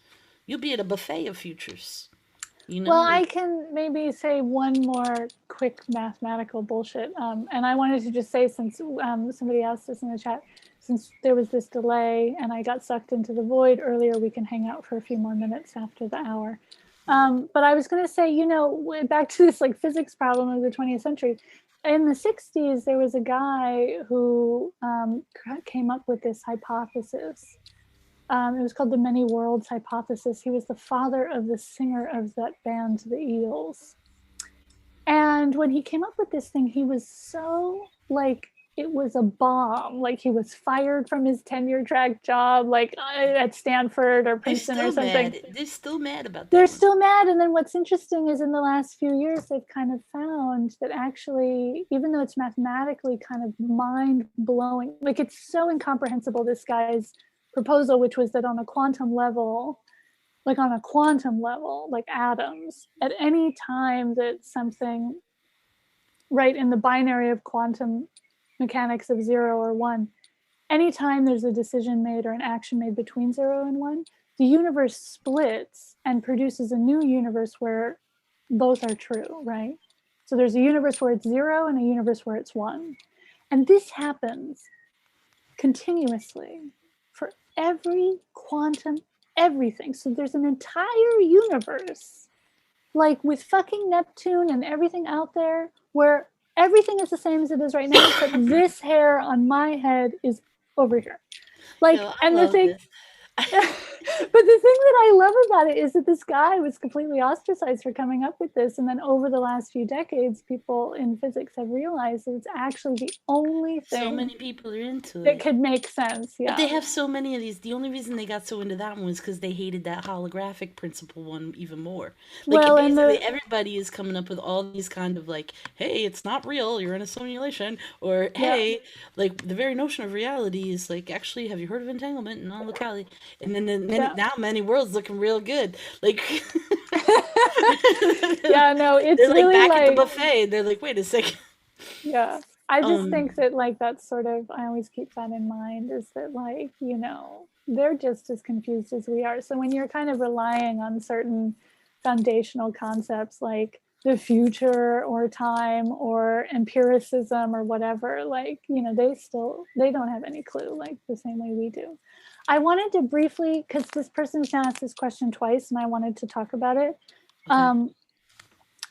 You'll be at a buffet of futures. You know, well, I can maybe say one more quick mathematical bullshit. And I wanted to just say, since somebody asked us in the chat, since there was this delay and I got sucked into the void earlier, we can hang out for a few more minutes after the hour. But I was going to say, you know, back to this like physics problem of the 20th century. In the 60s, there was a guy who came up with this hypothesis. It was called the many worlds hypothesis. He was the father of the singer of that band, the Eels. And when he came up with this thing, he was so like, it was a bomb. Like he was fired from his tenure track job, like at Stanford or Princeton or something. They're still mad about that. They're still mad. And then what's interesting is in the last few years, they've kind of found that actually, even though it's mathematically kind of mind blowing, like it's so incomprehensible, this guy's proposal, which was that on a quantum level, like atoms, at any time that something, right, in the binary of quantum mechanics of 0 or 1, anytime there's a decision made or an action made between 0 and 1, the universe splits and produces a new universe where both are true, right? So there's a universe where it's 0 and a universe where it's 1. And this happens continuously for every quantum everything. So there's an entire universe, like with fucking Neptune and everything out there, where everything is the same as it is right now, except this hair on my head is over here. Like, and the thing, But the thing that I love about it is that this guy was completely ostracized for coming up with this. And then over the last few decades, people in physics have realized that it's actually the only So thing many people are into that it. could make sense. But they Yeah. have so many of these. The only reason they got so into that one was because they hated that holographic principle one even more. Like Well, and basically the everybody is coming up with all these kind of like, hey, it's not real, you're in a simulation, or yeah, hey, like the very notion of reality is like, actually, have you heard of entanglement and non-locality? And then yeah. now many worlds looking real good. Like Yeah, no, it's they're like really back at the like, buffet. And they're like, wait a second. yeah. I just Um, think that like that's sort of, I always keep that in mind, is that like, you know, they're just as confused as we are. So when you're kind of relying on certain foundational concepts like the future or time or empiricism or whatever, like, you know, they don't have any clue, like the same way we do. I wanted to briefly, because this person's now asked this question twice and I wanted to talk about it. okay.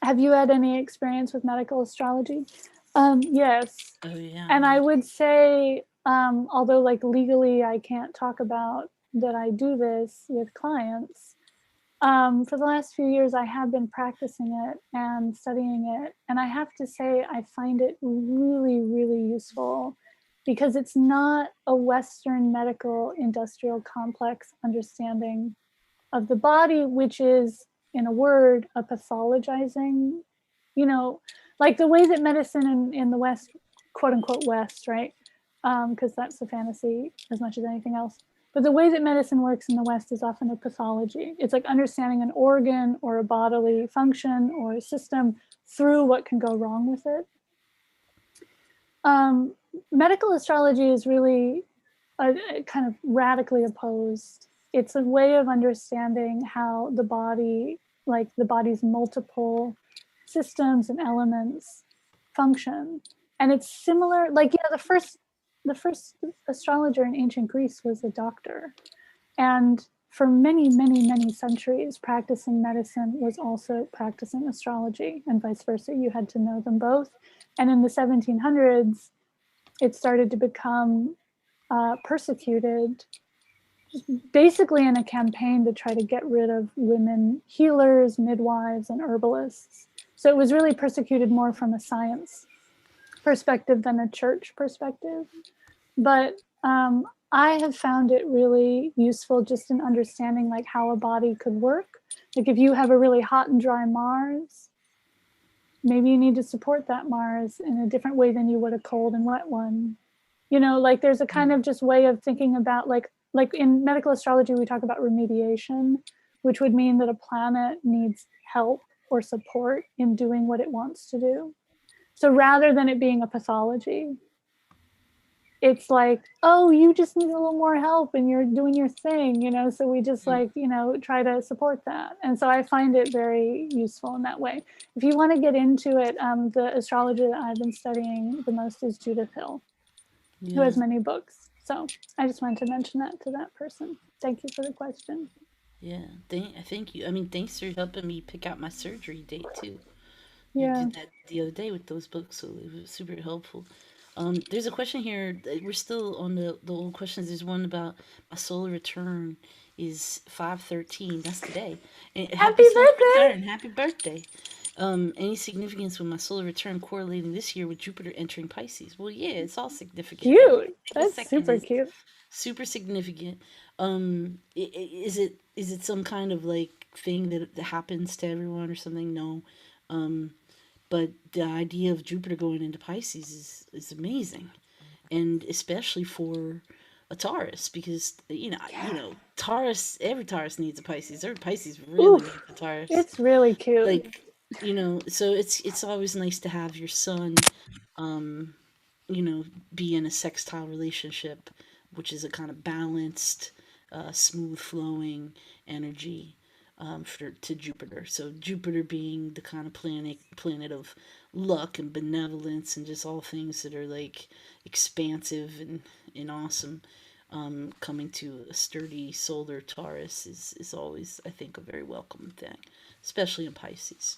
Have you had any experience with medical astrology? Yes. Oh yeah. And I would say, although like legally I can't talk about that I do this with clients, for the last few years I have been practicing it and studying it. And I have to say, I find it really, really useful because it's not a Western medical industrial complex understanding of the body, which is, in a word, a pathologizing, you know, like the way that medicine in the West, quote unquote West, right? Because that's a fantasy as much as anything else. But the way that medicine works in the West is often a pathology. It's like understanding an organ or a bodily function or a system through what can go wrong with it. Medical astrology is really a kind of radically opposed. It's a way of understanding how the body, like the body's multiple systems and elements function. And it's similar, like, you know, the first astrologer in ancient Greece was a doctor. And for many, many, many centuries, practicing medicine was also practicing astrology, and vice versa. You had to know them both. And in the 1700s, it started to become persecuted, basically in a campaign to try to get rid of women healers, midwives, and herbalists. So it was really persecuted more from a science perspective than a church perspective. But I have found it really useful just in understanding like how a body could work. Like if you have a really hot and dry Mars, maybe you need to support that Mars in a different way than you would a cold and wet one. You know, like there's a kind of just way of thinking about like in medical astrology, we talk about remediation, which would mean that a planet needs help or support in doing what it wants to do. So rather than it being a pathology, it's like, oh, you just need a little more help and you're doing your thing, you know, so we just like, you know, try to support that. And so I find it very useful in that way. If you want to get into it, the astrologer that I've been studying the most is Judith Hill, who has many books. So I just wanted to mention that to that person. Thank you for the question. Yeah, thank you. I mean, thanks for helping me pick out my surgery date too. You Yeah. did that the other day with those books, so it was super helpful. There's a question here. We're still on the old questions. There's one about my solar return is 5/13. That's today. And Happy solar birthday! return. Happy birthday. Any significance with my solar return correlating this year with Jupiter entering Pisces? Well, yeah, it's all significant. Cute. Every That's super cute. super significant. Is it some kind of like thing that happens to everyone or something? No. But the idea of Jupiter going into Pisces is amazing, and especially for a Taurus, because you know Taurus, every Taurus needs a Pisces. Every Pisces really needs a Taurus. It's really cute. Like, you know, so it's always nice to have your sun, you know, be in a sextile relationship, which is a kind of balanced, smooth flowing energy to Jupiter. So Jupiter being the kind of planet of luck and benevolence and just all things that are like expansive and awesome. Coming to a sturdy solar Taurus is always, I think, a very welcome thing, especially in Pisces.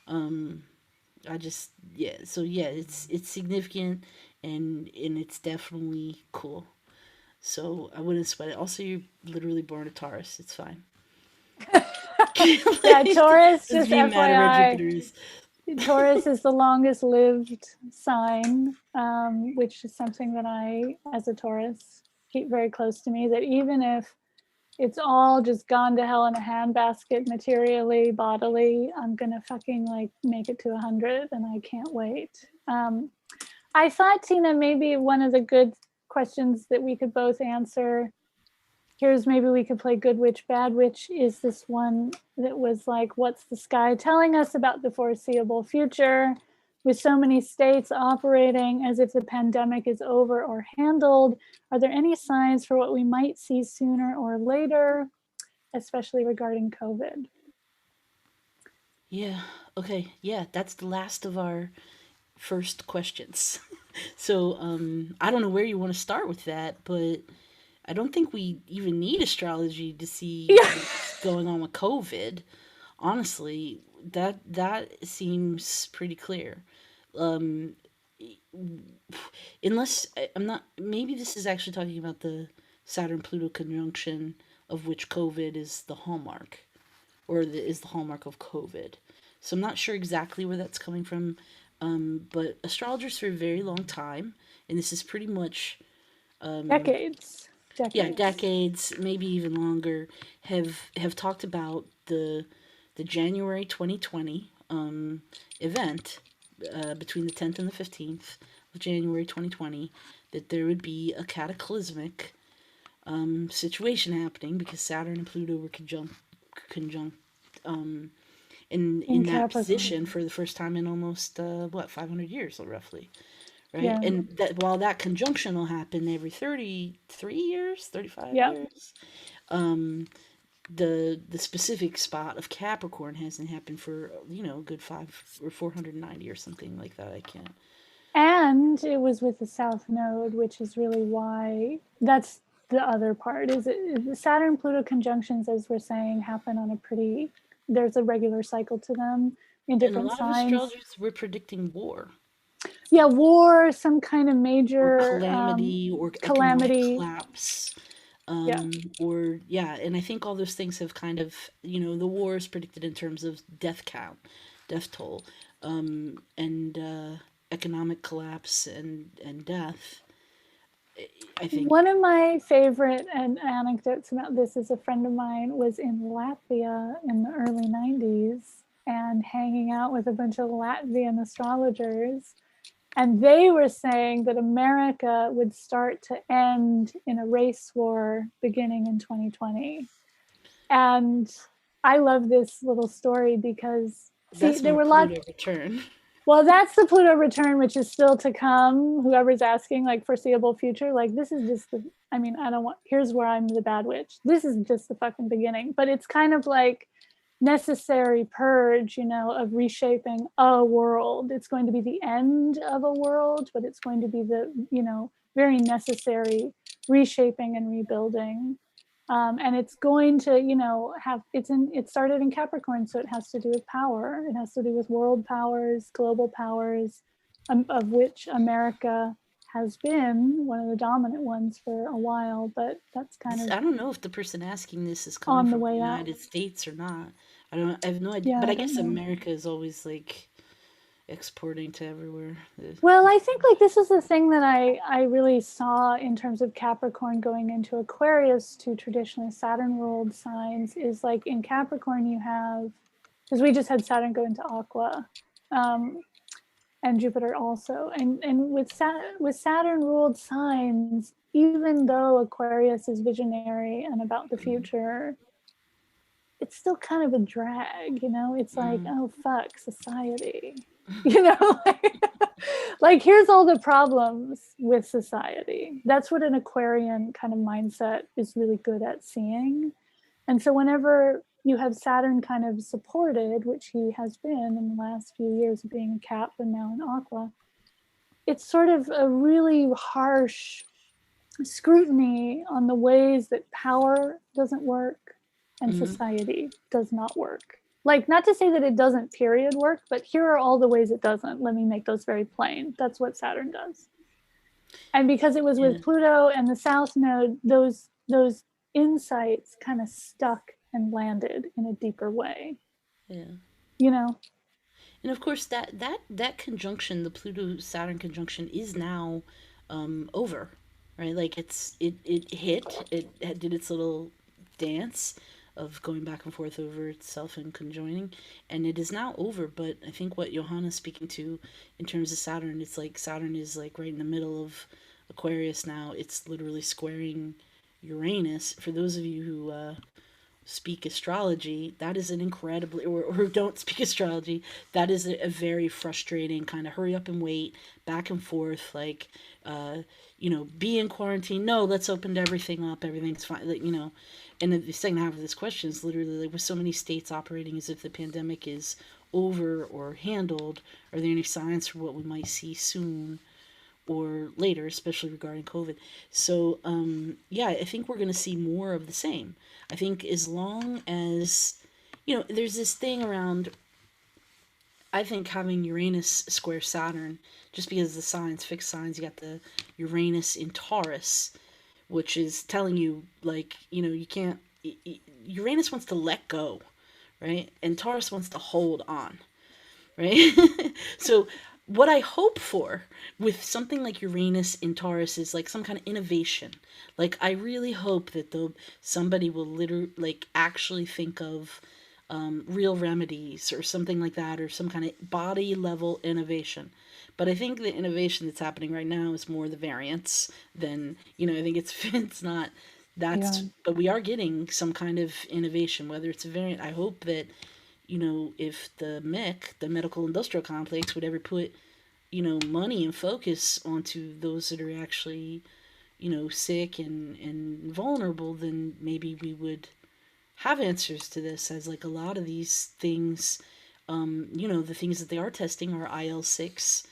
I just it's significant and it's definitely cool. So I wouldn't sweat it. Also, you're literally born a Taurus. It's fine. Yeah, Taurus, Just just being mad about FYI, Jupiter's. Taurus is the longest lived sign, which is something that I, as a Taurus, keep very close to me, that even if it's all just gone to hell in a handbasket materially, bodily, I'm gonna fucking like make it to 100 and I can't wait. I thought, Tina, maybe one of the good questions that we could both answer, here's maybe we could play good witch, bad witch, is this one that was like, what's the sky telling us about the foreseeable future? With so many states operating as if the pandemic is over or handled, are there any signs for what we might see sooner or later, especially regarding COVID? Yeah. Okay. Yeah, that's the last of our first questions. So I don't know where you want to start with that, but I don't think we even need astrology to see Yeah. what's going on with COVID. Honestly, that seems pretty clear. Um, unless I'm not, maybe this is actually talking about the Saturn Pluto conjunction, of which COVID is the hallmark, or is the hallmark of COVID. So I'm not sure exactly where that's coming from, but astrologers for a very long time, and this is pretty much Decades. yeah, decades, maybe even longer, have talked about the January 2020 event, between the 10th and the 15th of January 2020, that there would be a cataclysmic situation happening because Saturn and Pluto were conjunct in that position for the first time in almost 500 years, roughly. Right. Yeah. And that while that conjunction will happen every 33 years, 35 Yeah. years, the specific spot of Capricorn hasn't happened for, a good 490 or something like that. I can't. And it was with the South Node, which is really why, that's the other part, is it Saturn Pluto conjunctions, as we're saying, happen on there's a regular cycle to them in different signs. And a lot of astrologers were predicting war. Yeah, war, some kind of major or calamity or calamity collapse. Yeah. And I think all those things have kind of, the war is predicted in terms of death count, death toll, and economic collapse and death. I think one of my favorite anecdotes about this is a friend of mine was in Latvia in the early 90s and hanging out with a bunch of Latvian astrologers. And they were saying that America would start to end in a race war beginning in 2020. And I love this little story because there were lots. Return. Well, that's the Pluto return, which is still to come. Whoever's asking, like, foreseeable future, like, this is just here's where I'm the bad witch. This is just the fucking beginning. But it's kind of like necessary purge, of reshaping a world. It's going to be the end of a world, but it's going to be the, very necessary reshaping and rebuilding. And it's going to, it started in Capricorn, so it has to do with power. It has to do with world powers, global powers, of which America has been one of the dominant ones for a while, but that's kind of... I don't know if the person asking this is coming from the United States or not. I have no idea, but I guess America is always like exporting to everywhere. Well, I think like this is the thing that I really saw in terms of Capricorn going into Aquarius, to traditionally Saturn ruled signs, is like in Capricorn you have, because we just had Saturn go into Aqua, and Jupiter also, and with Saturn ruled signs, even though Aquarius is visionary and about the future, it's still kind of a drag, it's like, oh fuck society. Like here's all the problems with society. That's what an Aquarian kind of mindset is really good at seeing. And so whenever you have Saturn kind of supported, which he has been in the last few years of being a Cap and now in Aqua, it's sort of a really harsh scrutiny on the ways that power doesn't work and society does not work. Like, not to say that it doesn't work, but here are all the ways it doesn't. Let me make those very plain. That's what Saturn does. And because it was Yeah. with Pluto and the South Node, those insights kind of stuck and landed in a deeper way. Yeah. You know? And of course, that conjunction, the Pluto Saturn conjunction, is now over, right? Like it hit, it did its little dance of going back and forth over itself and conjoining, and it is now over. But I think what Johanna's speaking to in terms of Saturn, it's like Saturn is like right in the middle of Aquarius now. It's literally squaring Uranus. For those of you who speak astrology, that is an incredibly, or don't speak astrology, that is a very frustrating kind of hurry up and wait, back and forth, like, be in quarantine. No, let's open everything up. Everything's fine. Like, and the second half of this question is literally like, with so many states operating as if the pandemic is over or handled, are there any signs for what we might see soon or later, especially regarding COVID? So, yeah, I think we're going to see more of the same. I think as long as, there's this thing around, I think having Uranus square Saturn, just because the signs, fixed signs, you got the Uranus in Taurus, which is telling you, like, you can't, Uranus wants to let go, right? And Taurus wants to hold on, right? So what I hope for with something like Uranus in Taurus is like some kind of innovation. Like, I really hope that somebody will literally, like, actually think of real remedies or something like that, or some kind of body level innovation. But I think the innovation that's happening right now is more the variants than, I think it's not, Yeah. but we are getting some kind of innovation, whether it's a variant. I hope that, if the medical industrial complex, would ever put, money and focus onto those that are actually, sick and vulnerable, then maybe we would have answers to this, as like a lot of these things, the things that they are testing are IL-6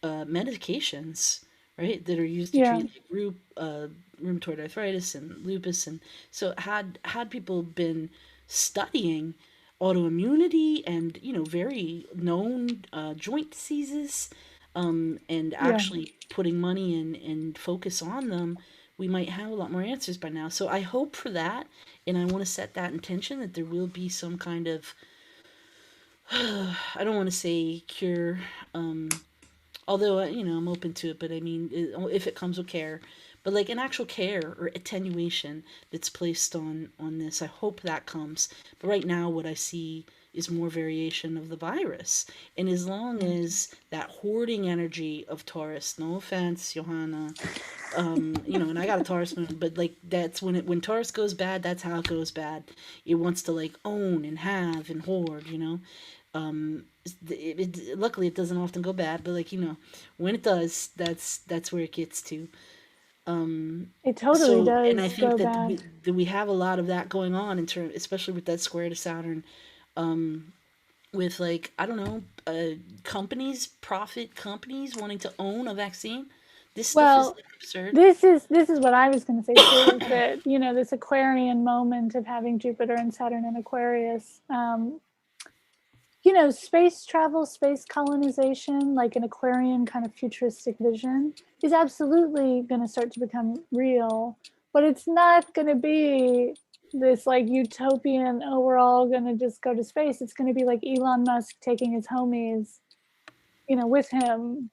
medications, right, that are used to treat like, rheumatoid arthritis and lupus. And so had people been studying autoimmunity and, very known joint diseases, and actually putting money and focus on them, we might have a lot more answers by now. So I hope for that, and I want to set that intention that there will be some kind of I don't want to say cure, although I'm open to it. But I mean, if it comes with care, but like an actual care or attenuation that's placed on this, I hope that comes. But right now, what I see is more variation of the virus. And as long as that hoarding energy of Taurus, no offense, Johanna, and I got a Taurus moon, but like that's when Taurus goes bad, that's how it goes bad. It wants to like own and have and hoard, luckily it doesn't often go bad, but like, when it does, that's where it gets to. It totally does. And I think that bad. we have a lot of that going on in terms, especially with that square to Saturn, with like, I don't know, profit companies wanting to own a vaccine. This stuff is like absurd. This is what I was going to say too, is that, this Aquarian moment of having Jupiter and Saturn in Aquarius, space travel, space colonization, like an Aquarian kind of futuristic vision, is absolutely going to start to become real, but it's not going to be this like utopian, oh, we're all going to just go to space. It's going to be like Elon Musk taking his homies, with him.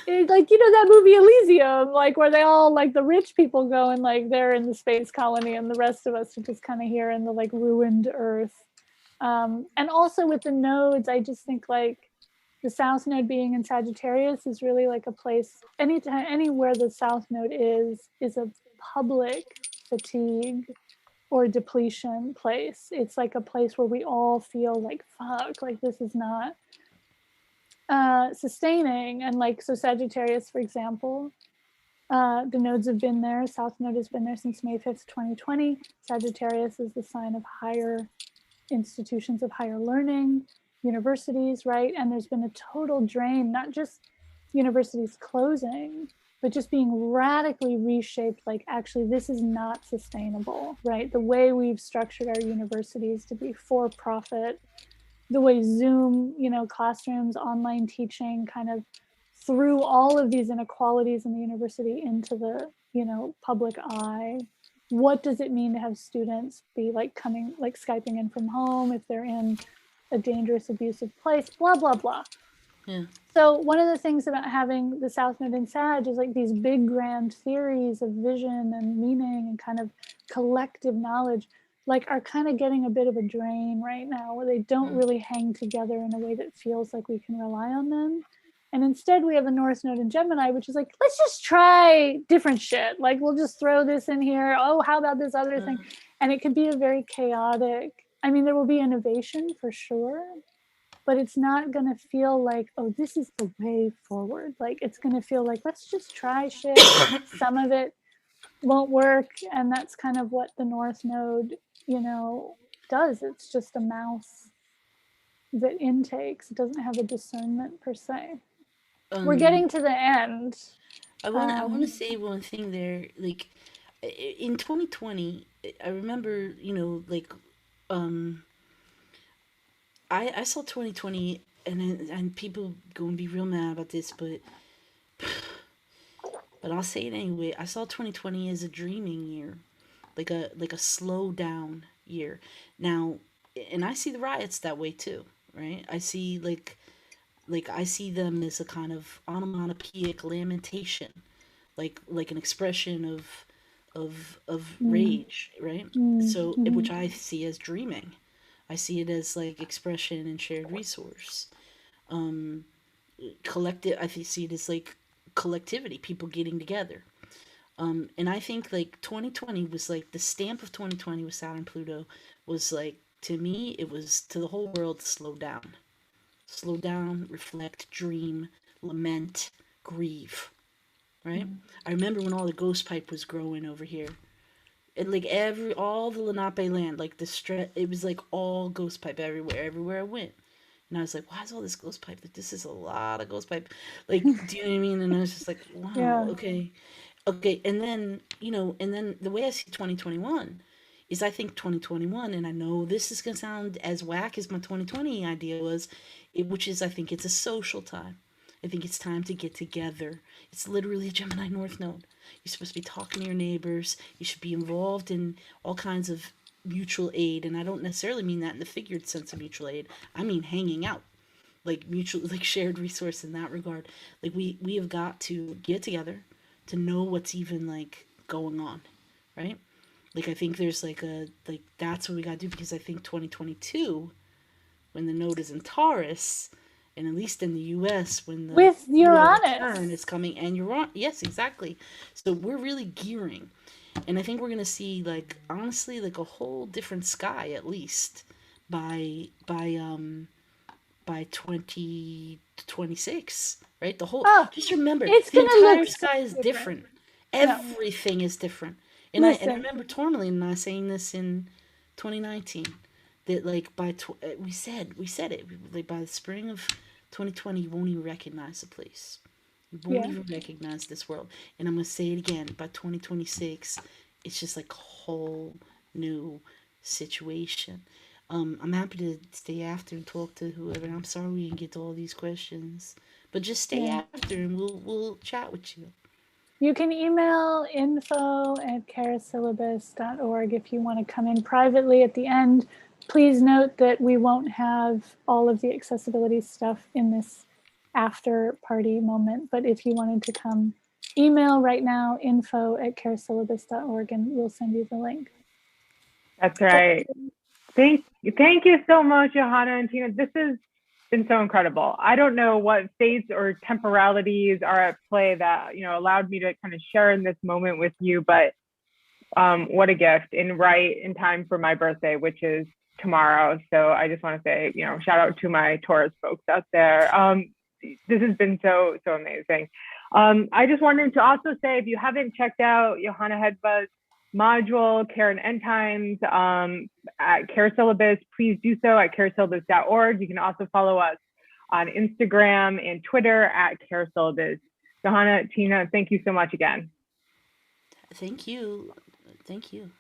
Like, that movie Elysium, like where they all, like the rich people go and like they're in the space colony and the rest of us are just kind of here in the like ruined earth. And also with the nodes, I just think like the South Node being in Sagittarius is really like a place, anywhere the South Node is a public fatigue or depletion place. It's like a place where we all feel like, fuck, like this is not sustaining. And like, so Sagittarius, for example, the nodes have been there. South Node has been there since May 5th, 2020. Sagittarius is the sign of higher institutions of higher learning, universities, right? And there's been a total drain, not just universities closing, but just being radically reshaped. Like, actually, this is not sustainable, right? The way we've structured our universities to be for profit, the way Zoom, classrooms, online teaching kind of threw all of these inequalities in the university into the, public eye. What does it mean to have students be Skyping in from home if they're in a dangerous, abusive place, blah, blah, blah. Yeah. So one of the things about having the South Node in Sag is these big grand theories of vision and meaning and kind of collective knowledge are kind of getting a bit of a drain right now, where they don't really hang together in a way that feels like we can rely on them. And instead we have a North Node in Gemini, which is let's just try different shit. We'll just throw this in here. Oh, how about this other thing? And it could be a very chaotic, there will be innovation for sure, but it's not going to feel oh, this is the way forward. It's going to feel let's just try shit. Some of it won't work. And that's kind of what the North Node, does. It's just a mouse that intakes. It doesn't have a discernment per se. We're getting to the end. I want to say one thing there. In 2020, I remember, I saw 2020, and people going to be real mad about this, but I'll say it anyway. I saw 2020 as a dreaming year, like a slow down year. Now, and I see the riots that way too, right? I see I see them as a kind of onomatopoeic lamentation, like an expression of rage, right? So, which I see as dreaming. I see it as expression and shared resource. Collective, I see it as collectivity, people getting together. And I think 2020 was the stamp of 2020 with Saturn Pluto was to me, it was to the whole world, slow down, reflect, dream, lament, grieve, right? I remember when all the ghost pipe was growing over here. And all the Lenape land, it was all ghost pipe everywhere I went. And I was why is all this ghost pipe? This is a lot of ghost pipe. Do you know what I mean? And I was just wow, yeah. Okay. And then, and then the way I see 2021 is I think 2021, and I know this is going to sound as whack as my 2020 idea was, which is I think it's a social time. I think it's time to get together. It's literally a Gemini North Node. You're supposed to be talking to your neighbors. You should be involved in all kinds of mutual aid. And I don't necessarily mean that in the figured sense of mutual aid. I mean hanging out, mutual, shared resource in that regard. We have got to get together to know what's even going on, right? I think there's that's what we got to do, because I think 2022, when the node is in Taurus, and at least in the U.S., when the with Uranus turn is coming, and Uranus, yes, exactly. So we're really gearing, and I think we're gonna see honestly a whole different sky, at least by 2026, right? The whole just remember the entire sky is different. Everything is different, and I remember Tourmaline and I saying this in 2019. That we said it by the spring of 2020 you won't even recognize the place, you won't even recognize this world. And I'm gonna say it again, by 2026 it's just a whole new situation. I'm happy to stay after and talk to whoever. I'm sorry we didn't get to all these questions, but just stay after and we'll chat with you. You can email info@caresyllabus.org if you want to come in privately at the end. Please note that we won't have all of the accessibility stuff in this after party moment, but if you wanted to come, email right now, info@caresyllabus.org, and we'll send you the link. That's right. Thank you so much, Johanna and Tina. This has been so incredible. I don't know what fates or temporalities are at play that allowed me to kind of share in this moment with you, but what a gift, and right in time for my birthday, which is tomorrow. So I just want to say, shout out to my Taurus folks out there. This has been so amazing. I just wanted to also say, if you haven't checked out Johanna Hedva's module, Care and End Times, at Care Syllabus, please do so at caresyllabus.org. You can also follow us on Instagram and Twitter at Care Syllabus. Johanna, Tina, thank you so much again. Thank you. Thank you.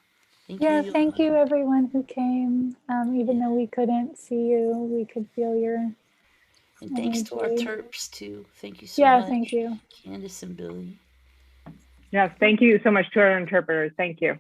Thank you everyone who came. Even though we couldn't see you, we could feel your And thanks to our Energy. terps too. Thank you so Yeah, much, thank you. Candace and Billy. Yes, thank you so much to our interpreters. Thank you.